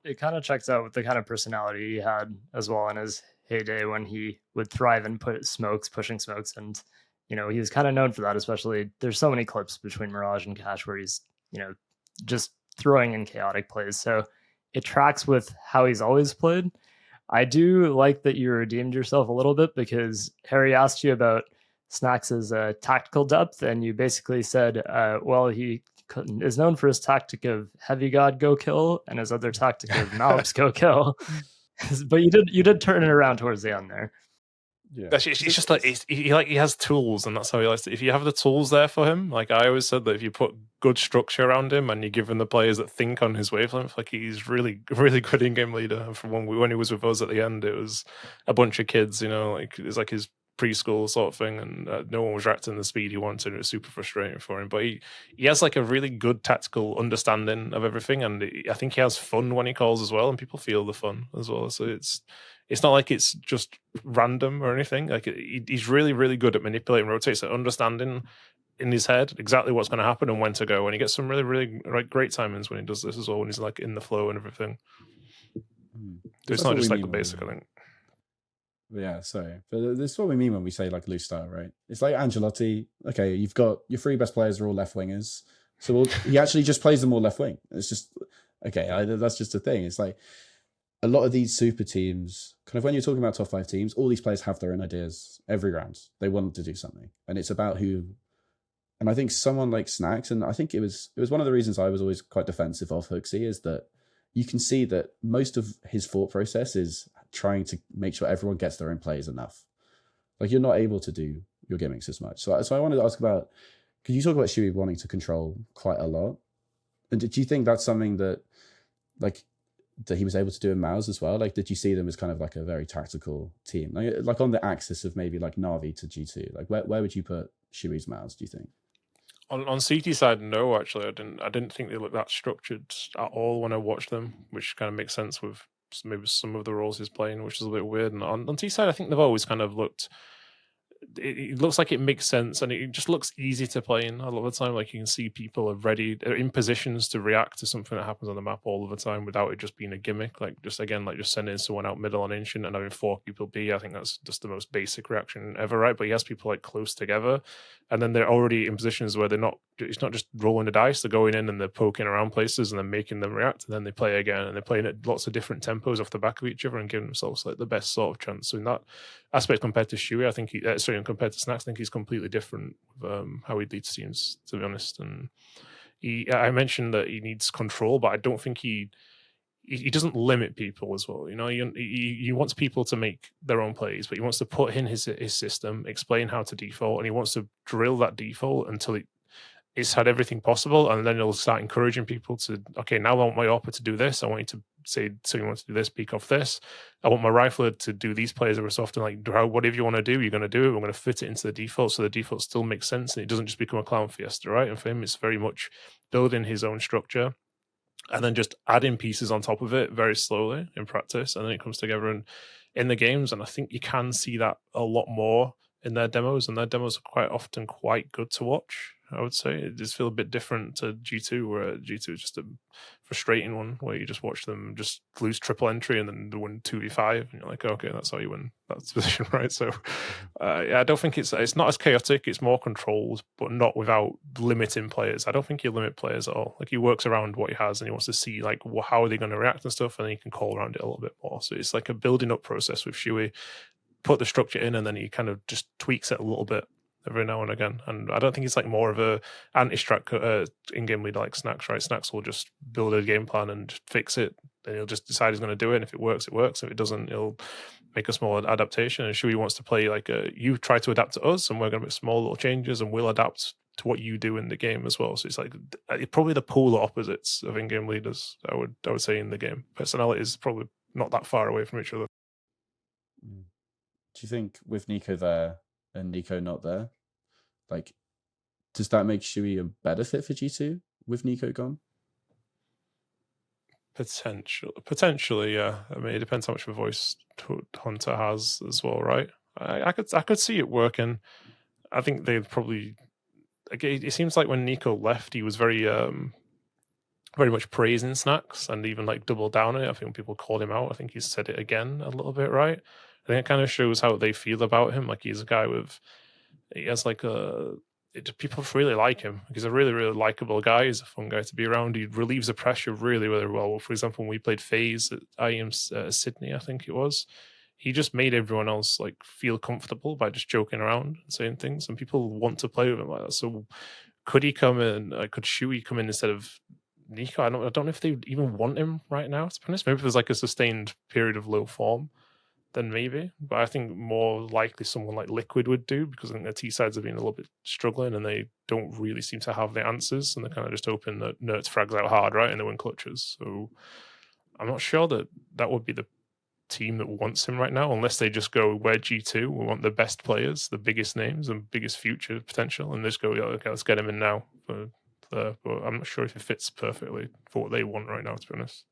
It kind of checks out with the kind of personality he had as well in his heyday, when he would thrive and pushing smokes. And, you know, he was kind of known for that, especially there's so many clips between Mirage and Cash where he's, you know, just throwing in chaotic plays. So it tracks with how he's always played. I do like that you redeemed yourself a little bit, because Harry asked you about Snax's tactical depth, and you basically said, well, he is known for his tactic of Heavy God go kill and his other tactic of MOUZ go kill. But you did turn it around towards the end there.
Yeah,
it's just like he has tools, and that's how he likes it. If you have the tools there for him, like I always said, that if you put good structure around him and you give him the players that think on his wavelength, like he's really, really good in-game leader. And from when he was with us at the end, it was a bunch of kids, you know, like it was like his preschool sort of thing, and no one was reacting the speed he wanted. It was super frustrating for him, but he has like a really good tactical understanding of everything, and I think he has fun when he calls as well, and people feel the fun as well. So it's not like it's just random or anything. Like he's really, really good at manipulating rotates, at understanding in his head exactly what's going to happen and when to go. And he gets some really, really great timings when he does this as well, when he's like in the flow and everything. So it's not just like the basic, I think.
Yeah, sorry. But this is what we mean when we say like loose style, right? It's like Angelotti. Okay, you've got your 3 best players are all left wingers. So he actually just plays them all left wing. It's just, okay, that's just a thing. It's like a lot of these super teams, kind of when you're talking about top 5 teams, all these players have their own ideas every round. They want to do something. And it's about who. And I think someone like Snax, and I think it was one of the reasons I was always quite defensive of Hooksy, is that you can see that most of his thought process is trying to make sure everyone gets their own plays enough. Like, you're not able to do your gimmicks as much. So I wanted to ask about, because you talk about siuhy wanting to control quite a lot. And did you think that's something that, like, that he was able to do in MOUZ as well? Like, did you see them as kind of like a very tactical team? Like on the axis of maybe like Na'Vi to G2, like where would you put siuhy's MOUZ, do you think?
On CT side, no, actually, I didn't think they looked that structured at all when I watched them, which kind of makes sense with maybe some of the roles he's playing, which is a bit weird. And on T side, I think they've always kind of looked. It looks like it makes sense, and it just looks easy to play in a lot of the time. Like, you can see people are ready, are in positions to react to something that happens on the map all of the time without it just being a gimmick. Like, just sending someone out middle on Ancient and having 4 people B. I think that's just the most basic reaction ever, right? But he has people like close together, and then they're already in positions where they're not it's not just rolling the dice. They're going in and they're poking around places and then making them react, and then they play again, and they're playing at lots of different tempos off the back of each other and giving themselves like the best sort of chance. So in that aspect, compared to siuhy, I think compared to Snax, I think he's completely different with how he leads teams, to be honest. And I mentioned that he needs control, but I don't think he doesn't limit people as well. You know, he wants people to make their own plays, but he wants to put in his system, explain how to default, and he wants to drill that default until it's had everything possible, and then he'll start encouraging people to, okay, now I want my AWPer to do this. I want you to say, so you want to do this, peek off this. I want my rifler to do these plays every so often. Like, whatever you want to do, you're going to do it. We're going to fit it into the default, so the default still makes sense, and it doesn't just become a clown fiesta, right? And for him, it's very much building his own structure, and then just adding pieces on top of it very slowly in practice, and then it comes together in the games. And I think you can see that a lot more in their demos, and their demos are quite often quite good to watch. I would say it does feel a bit different to G2, where G2 is just a frustrating one where you just watch them just lose triple entry and then win 2v5, and you're like, okay, that's how you win that position, right? So yeah, I don't think it's not as chaotic. It's more controlled, but not without limiting players. I don't think you limit players at all. Like, he works around what he has, and he wants to see like how are they going to react and stuff, and then he can call around it a little bit more. So it's like a building up process with siuhy. Put the structure in, and then he kind of just tweaks it a little bit every now and again. And I don't think it's like more of a anti-strat in-game leader like Snax, right? Snax will just build a game plan and fix it, and he'll just decide he's going to do it, and if it works, it works. If it doesn't, he'll make a small adaptation. And siuhy wants to play like you try to adapt to us, and we're going to make small little changes, and we'll adapt to what you do in the game as well. So it's like probably the polar opposites of in-game leaders, I would say, in the game. Personality is probably not that far away from each other.
Do you think with Nico there and Nico not there, like, does that make siuhy a better fit for G2 with Nico gone?
Potentially, yeah. I mean, it depends how much of a voice Hunter has as well, right? I could see it working. I think they'd probably. It seems like when Nico left, he was very much praising Snax and even like double down on it. I think when people called him out, I think he said it again a little bit, right? I think it kind of shows how they feel about him. Like, he's a guy he has like people really like him. He's a really, really likable guy. He's a fun guy to be around. He relieves the pressure really, really well. For example, when we played FaZe at IEM Sydney, I think it was, he just made everyone else like feel comfortable by just joking around and saying things, and people want to play with him like that. So could he come in? Could siuhy come in instead of Nico? I don't know if they even want him right now, to be honest. Maybe if there's like a sustained period of low form, then maybe. But I think more likely someone like Liquid would do, because I think their T sides have been a little bit struggling, and they don't really seem to have the answers, and they're kind of just hoping that Nerds frags out hard, right, and they win clutches. So I'm not sure that would be the team that wants him right now, unless they just go, we're G2, we want the best players, the biggest names and biggest future potential, and just go, okay, let's get him in now. But I'm not sure if it fits perfectly for what they want right now, to be honest.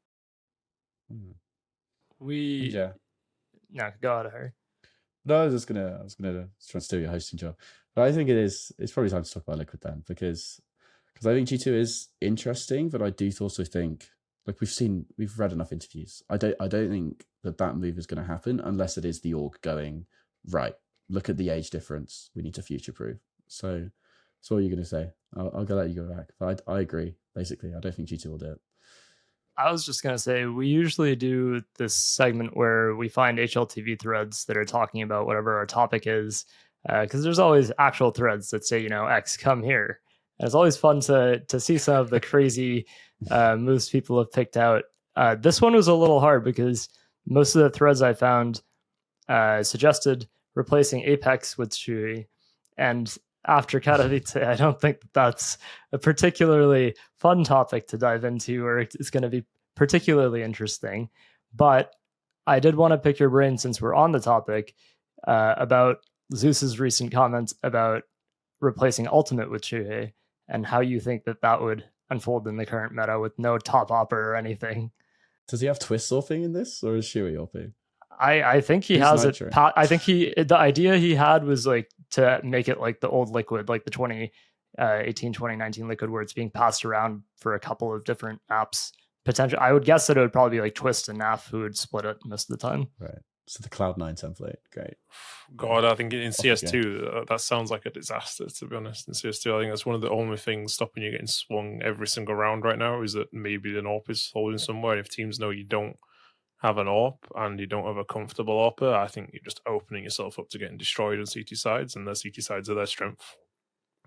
No, go ahead, Harry.
No, I was gonna try and steal your hosting job, but I think it's probably time to talk about Liquid then, because I think G2 is interesting, but I do also think, like, we've read enough interviews. I don't think that move is going to happen unless it is the org going, right, look at the age difference, we need to future proof. So what are you going to say? I'll let you go back. But I agree, basically. I don't think G2 will do it.
I was just going to say, we usually do this segment where we find HLTV threads that are talking about whatever our topic is, because there's always actual threads that say, X, come here. And it's always fun to see some of the crazy moves people have picked out. This one was a little hard because most of the threads I found suggested replacing Apex with siuhy. And after Katowice, I don't think that's a particularly fun topic to dive into, or it's going to be particularly interesting. But I did want to pick your brain, since we're on the topic, about Zeus's recent comments about replacing Ultimate with siuhy, and how you think that would unfold in the current meta with no top AWPer or anything.
Does he have Twistzz AWPing in this, or is siuhy AWPing?
I think he has it. I think the idea he had was like to make it like the old Liquid, like the 2018, 2019 Liquid, where it's being passed around for a couple of different apps. Potential. I would guess that it would probably be like Twistzz and Naf who would split it most of the time.
Right. So the Cloud9 template, great.
God, I think in
Off you
CS2, that sounds like a disaster, to be honest. In CS2, I think that's one of the only things stopping you getting swung every single round right now is that maybe an AWP is holding somewhere. If teams know you don't have an AWP and you don't have a comfortable AWPer, I think you're just opening yourself up to getting destroyed on CT sides, and their CT sides are their strength.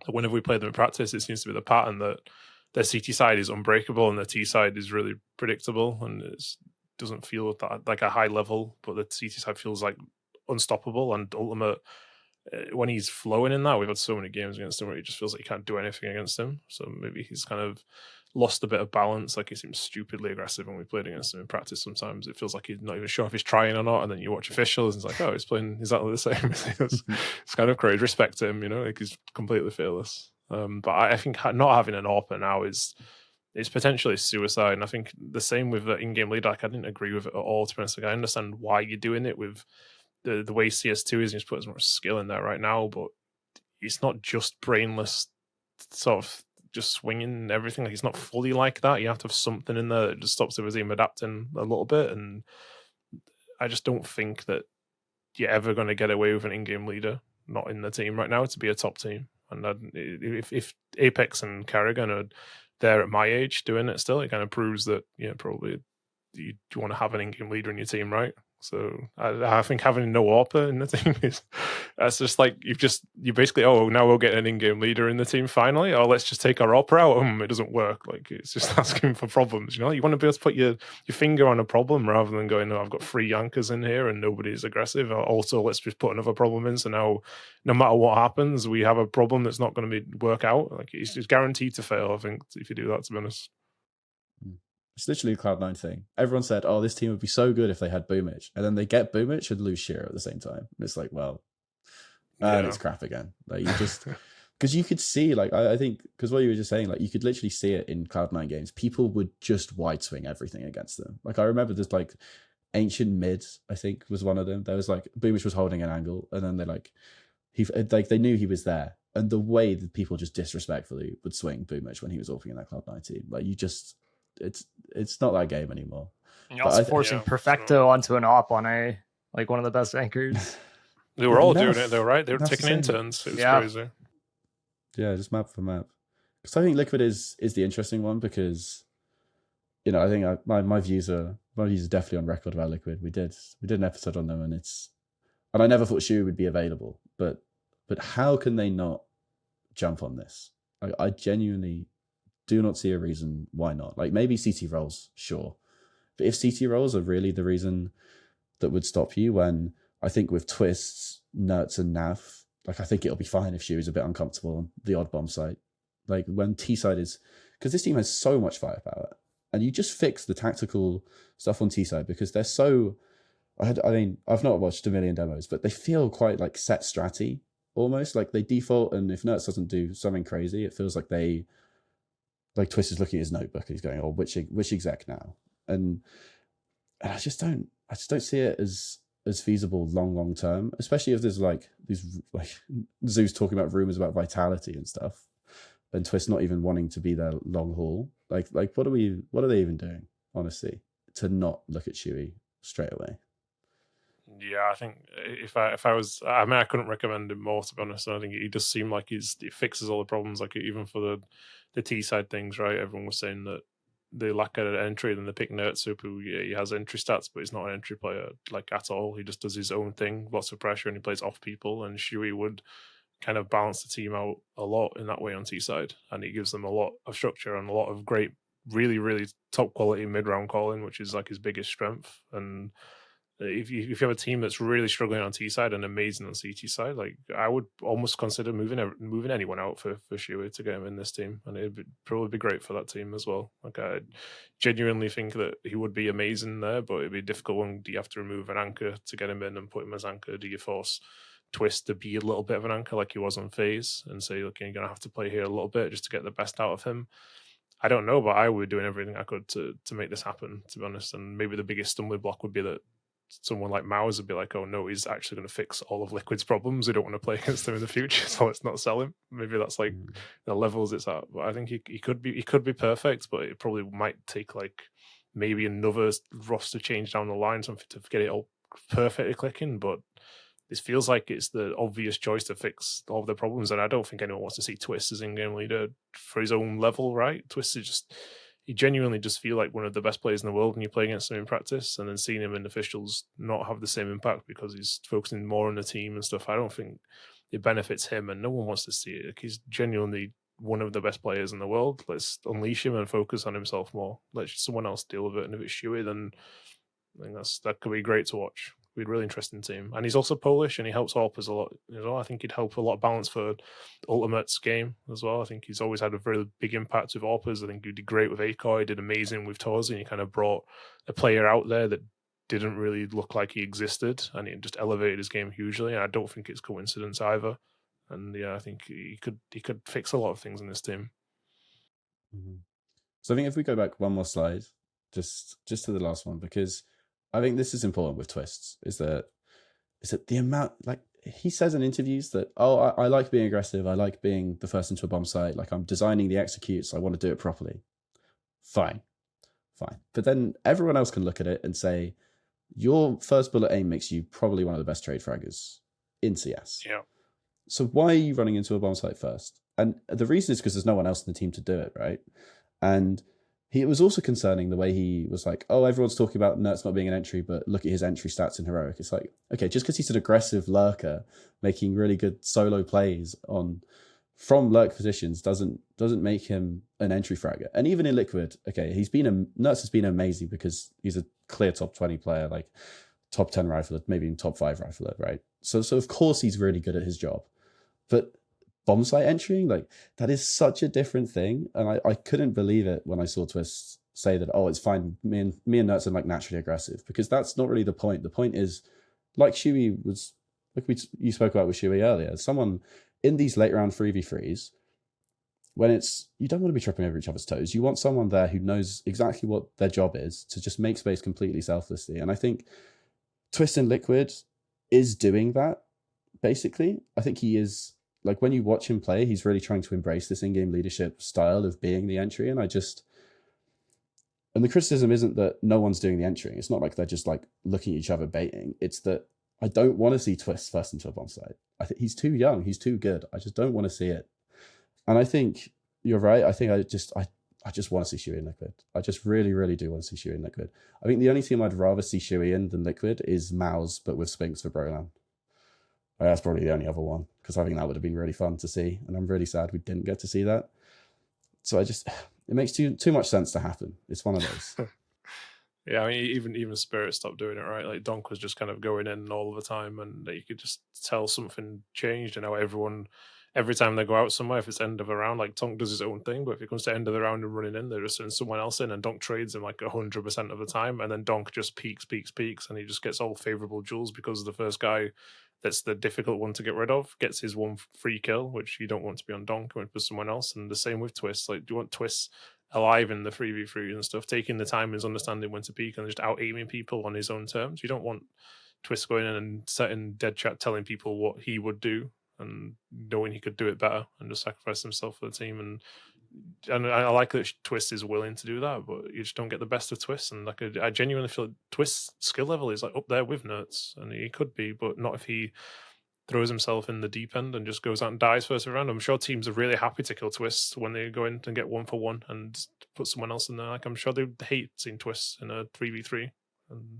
Whenever we play them in practice, it seems to be the pattern that their CT side is unbreakable and their T side is really predictable, and it doesn't feel that like a high level, but the CT side feels like unstoppable. And Ultimate, when he's flowing in that, we've had so many games against him where he just feels like you can't do anything against him. So maybe he's kind of lost a bit of balance. Like he seems stupidly aggressive when we played against him in practice. Sometimes it feels like he's not even sure if he's trying or not, and then you watch officials and it's like, oh, he's playing exactly the same. It's kind of crazy. Respect to him, you know, like he's completely fearless. But I think not having an AWPer now is potentially suicide. And I think the same with the in-game lead. Like I didn't agree with it at all, to be honest. Like I understand why you're doing it with the way CS2 is, and he's put as much skill in there right now, but it's not just brainless sort of just swinging everything. Like it's not fully like that. You have to have something in there that just stops the team adapting a little bit. And I just don't think that you're ever going to get away with an in-game leader not in the team right now to be a top team. And if Apex and Carrigan are there at my age doing it still, it kind of proves that probably you want to have an in-game leader in your team, right? So I think having no AWPer in the team that's just like you basically, oh, now we'll get an in-game leader in the team finally. Oh, let's just take our AWPer out. It doesn't work. Like it's just asking for problems. You want to be able to put your finger on a problem rather than going, no, I've got 3 Yankers in here and nobody's aggressive. Also, let's just put another problem in. So now, no matter what happens, we have a problem that's not going to work out. Like it's just guaranteed to fail. I think if you do that, to be honest.
It's literally a Cloud9 thing. Everyone said, oh, this team would be so good if they had Boomich. And then they get Boomich and lose Shiro at the same time. And it's like, well, and it's crap again. Like you just, because you could see, like, I think, because what you were just saying, like, you could literally see it in Cloud9 games. People would just wide swing everything against them. Like, I remember there's like Ancient Mid, I think, was one of them. There was like, Boomich was holding an angle, and then they knew he was there. And the way that people just disrespectfully would swing Boomich when he was AWPing in that Cloud9 team, like, you just, it's not that game anymore.
You're also forcing Perfecto onto an AWP on one of the best anchors.
They were all doing it though, right? They were taking in turns. It was crazy.
Yeah, just map for map. Because I think Liquid is the interesting one because, I think my views are definitely on record about Liquid. We did an episode on them, and I never thought siuhy would be available, but how can they not jump on this? I genuinely do not see a reason why not. Like maybe CT roles, sure. But if CT roles are really the reason that would stop you, when I think with Twistzz, Nohte and Nav, like I think it'll be fine if siuhy's a bit uncomfortable on the odd bomb site. Like when T side is, because this team has so much firepower, and you just fix the tactical stuff on T side because they're so. I mean, I've not watched a million demos, but they feel quite like set stratty almost. Like they default, and if Nohte doesn't do something crazy, it feels like Twistzz is looking at his notebook and he's going, "Oh, which exec now?" And I just don't see it as feasible long term, especially if there's like these like zews talking about rumors about vitality and stuff, and Twistzz not even wanting to be there long haul. Like what are they even doing, honestly, to not look at siuhy straight away?
Yeah, I think if I was, I mean, I couldn't recommend him more, to be honest. I think he does seem like he fixes all the problems, like even for the T side things, right? Everyone was saying that they lack an entry, then they pick Nertsup, who he has entry stats, but he's not an entry player like at all. He just does his own thing, lots of pressure, and he plays off people. And siuhy would kind of balance the team out a lot in that way on T side, and he gives them a lot of structure and a lot of great, really, really top quality mid round calling, which is like his biggest strength. And if you have a team that's really struggling on T side and amazing on CT side, like I would almost consider moving anyone out for siuhy to get him in this team, and it'd probably be great for that team as well. Like I genuinely think that he would be amazing there, but it'd be difficult when do you have to remove an anchor to get him in and put him as anchor? Do you force Twistzz to be a little bit of an anchor like he was on FaZe and say, okay, you're gonna have to play here a little bit just to get the best out of him? I don't know, but I would be doing everything I could to make this happen, to be honest. And maybe the biggest stumbling block would be that someone like MOUZ would be like, oh no, he's actually going to fix all of Liquid's problems. We don't want to play against him in the future, so let's not sell him. Maybe that's like the levels it's at. But I think he could be perfect, but it probably might take like maybe another roster change down the line, something to get it all perfectly clicking, but this feels like it's the obvious choice to fix all of the problems, and I don't think anyone wants to see Twistzz as in-game leader for his own level, right? Twistzz is just, he genuinely just feel like one of the best players in the world when you play against him in practice, and then seeing him in officials not have the same impact because he's focusing more on the team and stuff. I don't think it benefits him, and no one wants to see it. Like, he's genuinely one of the best players in the world. Let's unleash him and focus on himself more. Let someone else deal with it, and if it's siuhy, then I think that could be great to watch. Be a really interesting team. And he's also Polish, and he helps Alpers a lot as well. I think he'd help a lot of balance for Ultimate's game as well. I think he's always had a very big impact with Alpers. I think he did great with Akoi, did amazing with Twistzz, and he kind of brought a player out there that didn't really look like he existed, and it just elevated his game hugely. And I don't think it's coincidence either. And yeah, I think he could fix a lot of things in this team.
Mm-hmm. So I think if we go back one more slide, just to the last one, because I think this is important with Twistzz, is that the amount, like he says in interviews that, oh, I like being aggressive, I like being the first into a bomb site, like I'm designing the executes, I want to do it properly. Fine. But then everyone else can look at it and say, your first bullet aim makes you probably one of the best trade fraggers in CS.
Yeah.
So why are you running into a bomb site first? And the reason is because there's no one else in the team to do it, right? And it was also concerning the way he was like, oh, everyone's talking about Nohte not being an entry, but look at his entry stats in Heroic. It's like, okay, just because he's an aggressive lurker making really good solo plays from lurk positions doesn't make him an entry fragger. And even in Liquid, okay, Nohte has been amazing because he's a clear top 20 player, like top 10 rifler, maybe even top 5 rifler, right? So of course he's really good at his job. But bomb site entering, like that is such a different thing. And I couldn't believe it when I saw Twistzz say that, oh, it's fine, me and Nohte are like naturally aggressive, because that's not really the point. The point is, like siuhy was, like you spoke about with siuhy earlier, someone in these late round 3v3s, when you don't want to be tripping over each other's toes. You want someone there who knows exactly what their job is to just make space completely selflessly. And I think Twistzz in Liquid is doing that, basically. I think he is, like when you watch him play, he's really trying to embrace this in-game leadership style of being the entry. And the criticism isn't that no one's doing the entering. It's not like they're just like looking at each other baiting. It's that I don't want to see Twistzz first into a bomb site. I think he's too young. He's too good. I just don't want to see it. And I think you're right. I think I just want to see siuhy in Liquid. I just really, really do want to see siuhy in Liquid. I think the only team I'd rather see siuhy in than Liquid is MOUZ, but with Spinks for Broland. That's probably the only other one, because I think that would have been really fun to see, and I'm really sad we didn't get to see that. So it makes too much sense to happen. It's one of those.
Yeah, I mean, even Spirit stopped doing it, right? Like Donk was just kind of going in all the time, and you could just tell something changed. And how every time they go out somewhere, if it's end of a round, like Donk does his own thing, but if it comes to end of the round and running in, they're just sending someone else in, and Donk trades him like 100% of the time, and then Donk just peaks, and he just gets all favorable duels because the first guy that's the difficult one to get rid of gets his one free kill, which you don't want to be on Donk, you want for someone else. And the same with Twistzz. Like, do you want Twistzz alive in the 3v3 and stuff, taking the time, is understanding when to peak, and just out aiming people on his own terms? You don't want Twistzz going in and setting dead chat, telling people what he would do and knowing he could do it better and just sacrifice himself for the team. And I like that Twistzz is willing to do that, but you just don't get the best of Twistzz. And like, I genuinely feel Twistz's skill level is like up there with Nohte, and he could be, but not if he throws himself in the deep end and just goes out and dies first round. I'm sure teams are really happy to kill Twistzz when they go in and get 1-for-1 and put someone else in there. Like, I'm sure they hate seeing Twistzz in a 3v3. And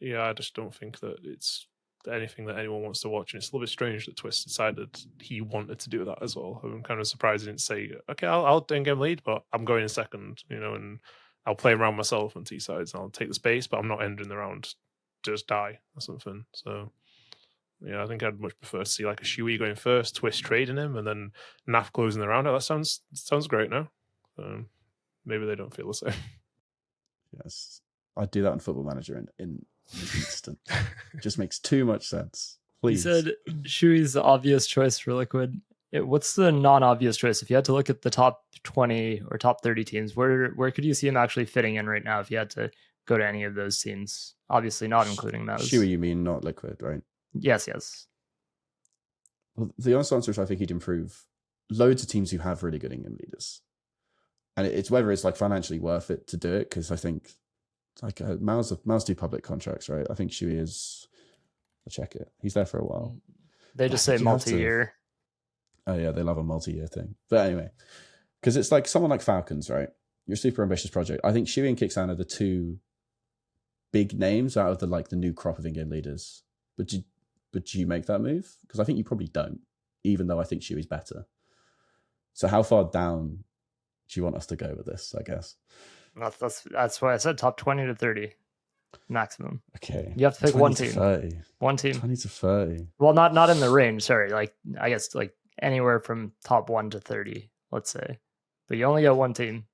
yeah, I just don't think that it's anything that anyone wants to watch, and it's a little bit strange that Twistzz decided he wanted to do that as well. I'm kind of surprised he didn't say, okay, I'll in-game lead, but I'm going in second, and I'll play around myself on T sides, and I'll take the space, but I'm not ending the round, just die or something. So yeah, I think I'd much prefer to see like a siuhy going first, Twistzz trading him, and then Naf closing the round out. That sounds great now. Maybe they don't feel the same.
Yes, I'd do that on Football Manager in an instant. It just makes too much sense. Please.
You said siuhy's the obvious choice for Liquid. What's the non-obvious choice? If you had to look at the top 20 or top 30 teams, where could you see him actually fitting in right now if you had to go to any of those teams? Obviously not including MOUZ.
siuhy, you mean, not Liquid, right?
Yes.
Well, the honest answer is I think he'd improve loads of teams who have really good in-game leaders. And it's whether it's like financially worth it to do it, because I think like MOUZ do public contracts, right? I think siuhy is. I'll check it. He's there for a while.
They just say multi-year.
Oh yeah, they love a multi-year thing. But anyway, because it's like someone like Falcons, right? You're a super ambitious project. I think siuhy and Kicksan are the two big names out of the new crop of in-game leaders. But do you make that move? Because I think you probably don't, even though I think siuhy's better. So how far down do you want us to go with this, I guess?
That's why I said top 20 to 30 maximum.
Okay.
You have to pick one team.
30.
One team.
20 to 30.
Well, not in the range, sorry. Like I guess like anywhere from top 1 to 30, let's say. But you only get one team.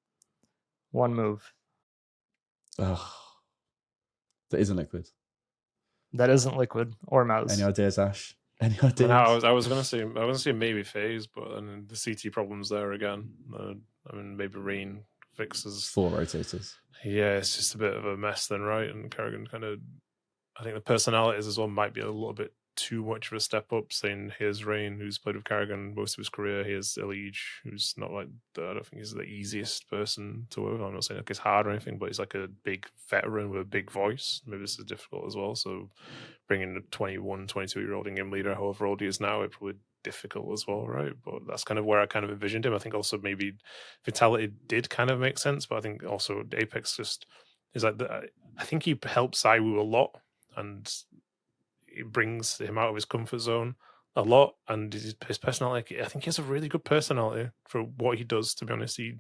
One move.
Oh. That isn't Liquid.
That isn't Liquid or MOUZ.
Any ideas, Ash? Any ideas?
No, I was gonna say maybe FaZe, but then the CT problem's there again. I mean, maybe Rain fixes
4 rotators.
Yeah, it's just a bit of a mess then, right? And Kerrigan I think the personalities as well might be a little bit too much of a step up, saying here's Rain, who's played with Kerrigan most of his career, here's Elige, who's not I don't think he's the easiest person to work with. I'm not saying like it's hard or anything, but he's like a big veteran with a big voice. Maybe this is difficult as well. So bringing a 21, 22-year-old in-game leader, however old he is now, it probably difficult as well, right? But that's kind of where I kind of envisioned him. I think also maybe Vitality did kind of make sense, but I think also Apex just is like I think he helps ZywOo a lot, and it brings him out of his comfort zone a lot. And his personality, I think he has a really good personality for what he does, to be honest. He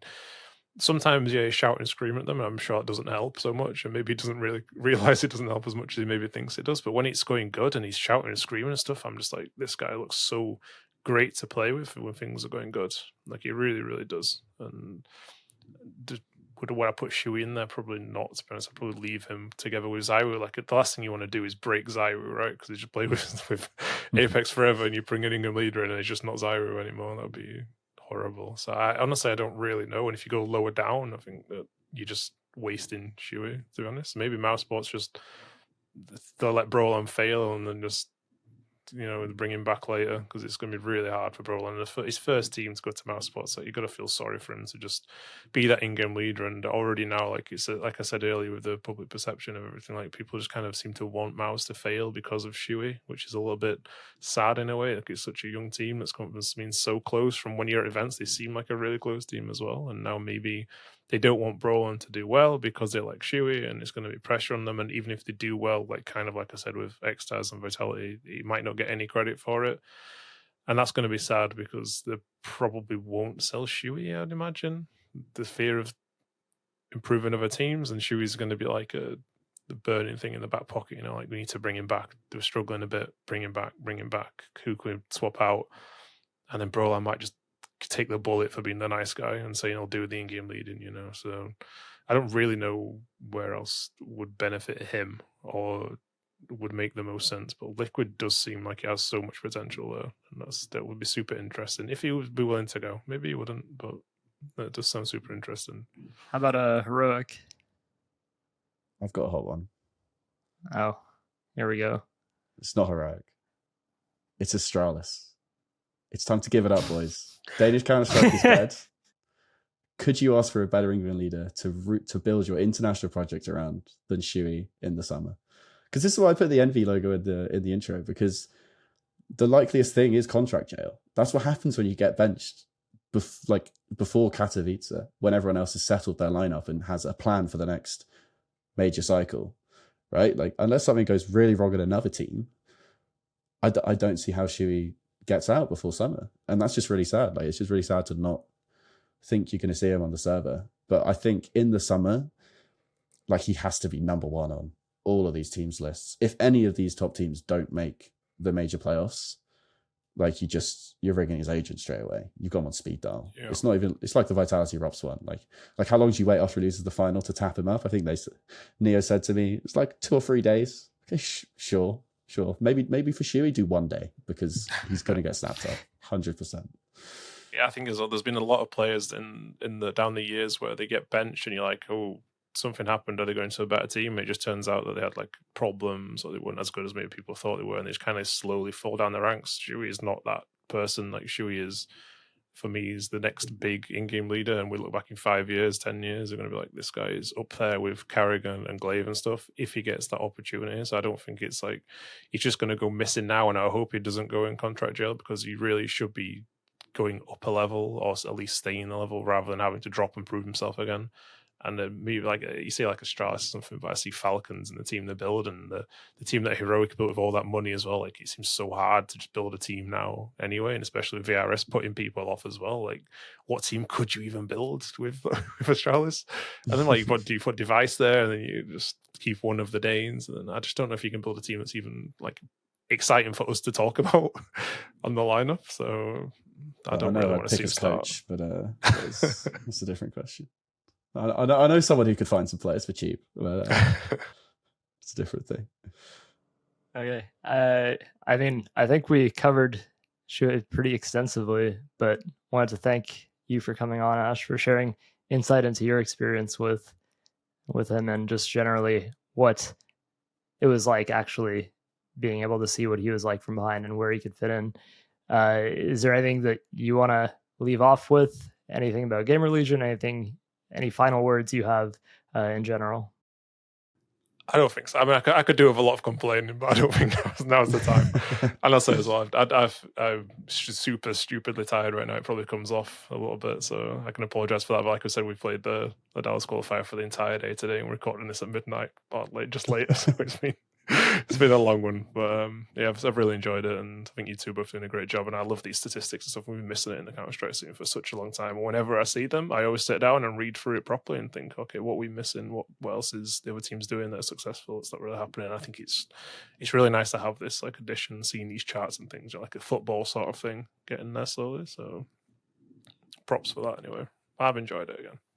sometimes he shout and scream at them, and I'm sure it doesn't help so much, and maybe he doesn't really realize it doesn't help as much as he maybe thinks it does. But when it's going good and he's shouting and screaming and stuff, I'm just like, this guy looks so great to play with when things are going good. Like he really, really does. And would I put siuhy in there? Probably not, to be honest. I'd probably leave him together with ZywOo. Like the last thing you want to do is break ZywOo, right? Because you just play with Apex forever, and you bring an in-game leader in and it's just not ZywOo anymore. That would be horrible. So I honestly don't really know. And if you go lower down, I think that you're just wasting siuhy, to be honest. Maybe MOUZ Sports just they'll let Brolan fail and then just bring him back later, because it's going to be really hard for Brolan. His first team to go to MOUZ Sports, so you've got to feel sorry for him to just be that in-game leader. And already now, like I said earlier, with the public perception of everything, like people just kind of seem to want MOUZ to fail because of siuhy, which is a little bit sad in a way. Like it's such a young team that's been so close from one year at events. They seem like a really close team as well, and now maybe they don't want Brolan to do well because they like siuhy, and it's going to be pressure on them. And even if they do well, like I said with Xtaz and Vitality, he might not get any credit for it. And that's going to be sad because they probably won't sell siuhy, I'd imagine. The fear of improving other teams, and siuhy's going to be like the burning thing in the back pocket, like we need to bring him back. They're struggling a bit, bring him back. Who can we swap out? And then Brolan might just take the bullet for being the nice guy and saying I'll do the in-game leading, So I don't really know where else would benefit him or would make the most sense. But Liquid does seem like he has so much potential there, and that would be super interesting if he would be willing to go. Maybe he wouldn't, but it does sound super interesting.
How about a Heroic?
I've got a hot one.
Oh, here we go.
It's not Heroic. It's Astralis. It's time to give it up, boys. Danish Counter-Strike is dead. Could you ask for a better England leader to build your international project around than siuhy in the summer? Because this is why I put the Envy logo in the intro, because the likeliest thing is contract jail. That's what happens when you get benched before Katowice, when everyone else has settled their lineup and has a plan for the next major cycle, right? Like, unless something goes really wrong at another team, I don't see how siuhy gets out before summer. And that's just really sad. Like, it's just really sad to not think you're going to see him on the server. But I think in the summer, like, he has to be number one on all of these teams' lists. If any of these top teams don't make the major playoffs, like, you're ringing his agent straight away. You've got him on speed dial. Yeah. It's like the Vitality Rops one. Like how long do you wait after he loses the final to tap him up? I think Neo said to me, it's like 2 or 3 days. Okay, sure. Maybe for siuhy, do 1 day, because he's going to get snapped up 100%.
Yeah, I think there's been a lot of players down the years where they get benched and you're like, oh, something happened. Are they going to a better team? It just turns out that they had like problems, or they weren't as good as maybe people thought they were, and they just kind of slowly fall down the ranks. siuhy is not that person. Like, siuhy is for me is the next big in-game leader, and we look back in 5 years, 10 years, they're going to be like, this guy is up there with Carrigan and Glaive and stuff if he gets that opportunity. So I don't think it's like he's just going to go missing now, and I hope he doesn't go in contract jail, because he really should be going up a level, or at least staying a level, rather than having to drop and prove himself again. And maybe like you see like Astralis or something, but I see Falcons and the team they build, and the team that Heroic built with all that money as well. Like, it seems so hard to just build a team now anyway, and especially with VRS putting people off as well. Like, what team could you even build with Astralis? And then like you put Device there, and then you just keep one of the Danes, and then I just don't know if you can build a team that's even like exciting for us to talk about on the lineup. So I don't really want to see him start.
Coach, but it's a different question. I know someone who could find some players for cheap, but it's a different thing.
Okay. I mean, I think we covered Shuhei pretty extensively, but wanted to thank you for coming on, Ash, for sharing insight into your experience with him, and just generally what it was like actually being able to see what he was like from behind and where he could fit in. Is there anything that you want to leave off with? Anything about GamerLegion? Any final words you have in general?
I don't think so. I mean, I could do with a lot of complaining, but I don't think now's the time. And I'll say as well, I'm super stupidly tired right now. It probably comes off a little bit, so I can apologize for that. But like I said, we played the Dallas qualifier for the entire day today, and we're recording this at midnight, or just later. So it's been a long one, but yeah, I've really enjoyed it, and I think you two are both doing a great job. And I love these statistics and stuff. We've been missing it in the Counter-Strike scene for such a long time. And whenever I see them, I always sit down and read through it properly and think, okay, what are we missing? What else is the other teams doing that are successful? It's not really happening. I think it's really nice to have this like addition, seeing these charts and things, like a football sort of thing getting there slowly. So props for that anyway. I've enjoyed it again.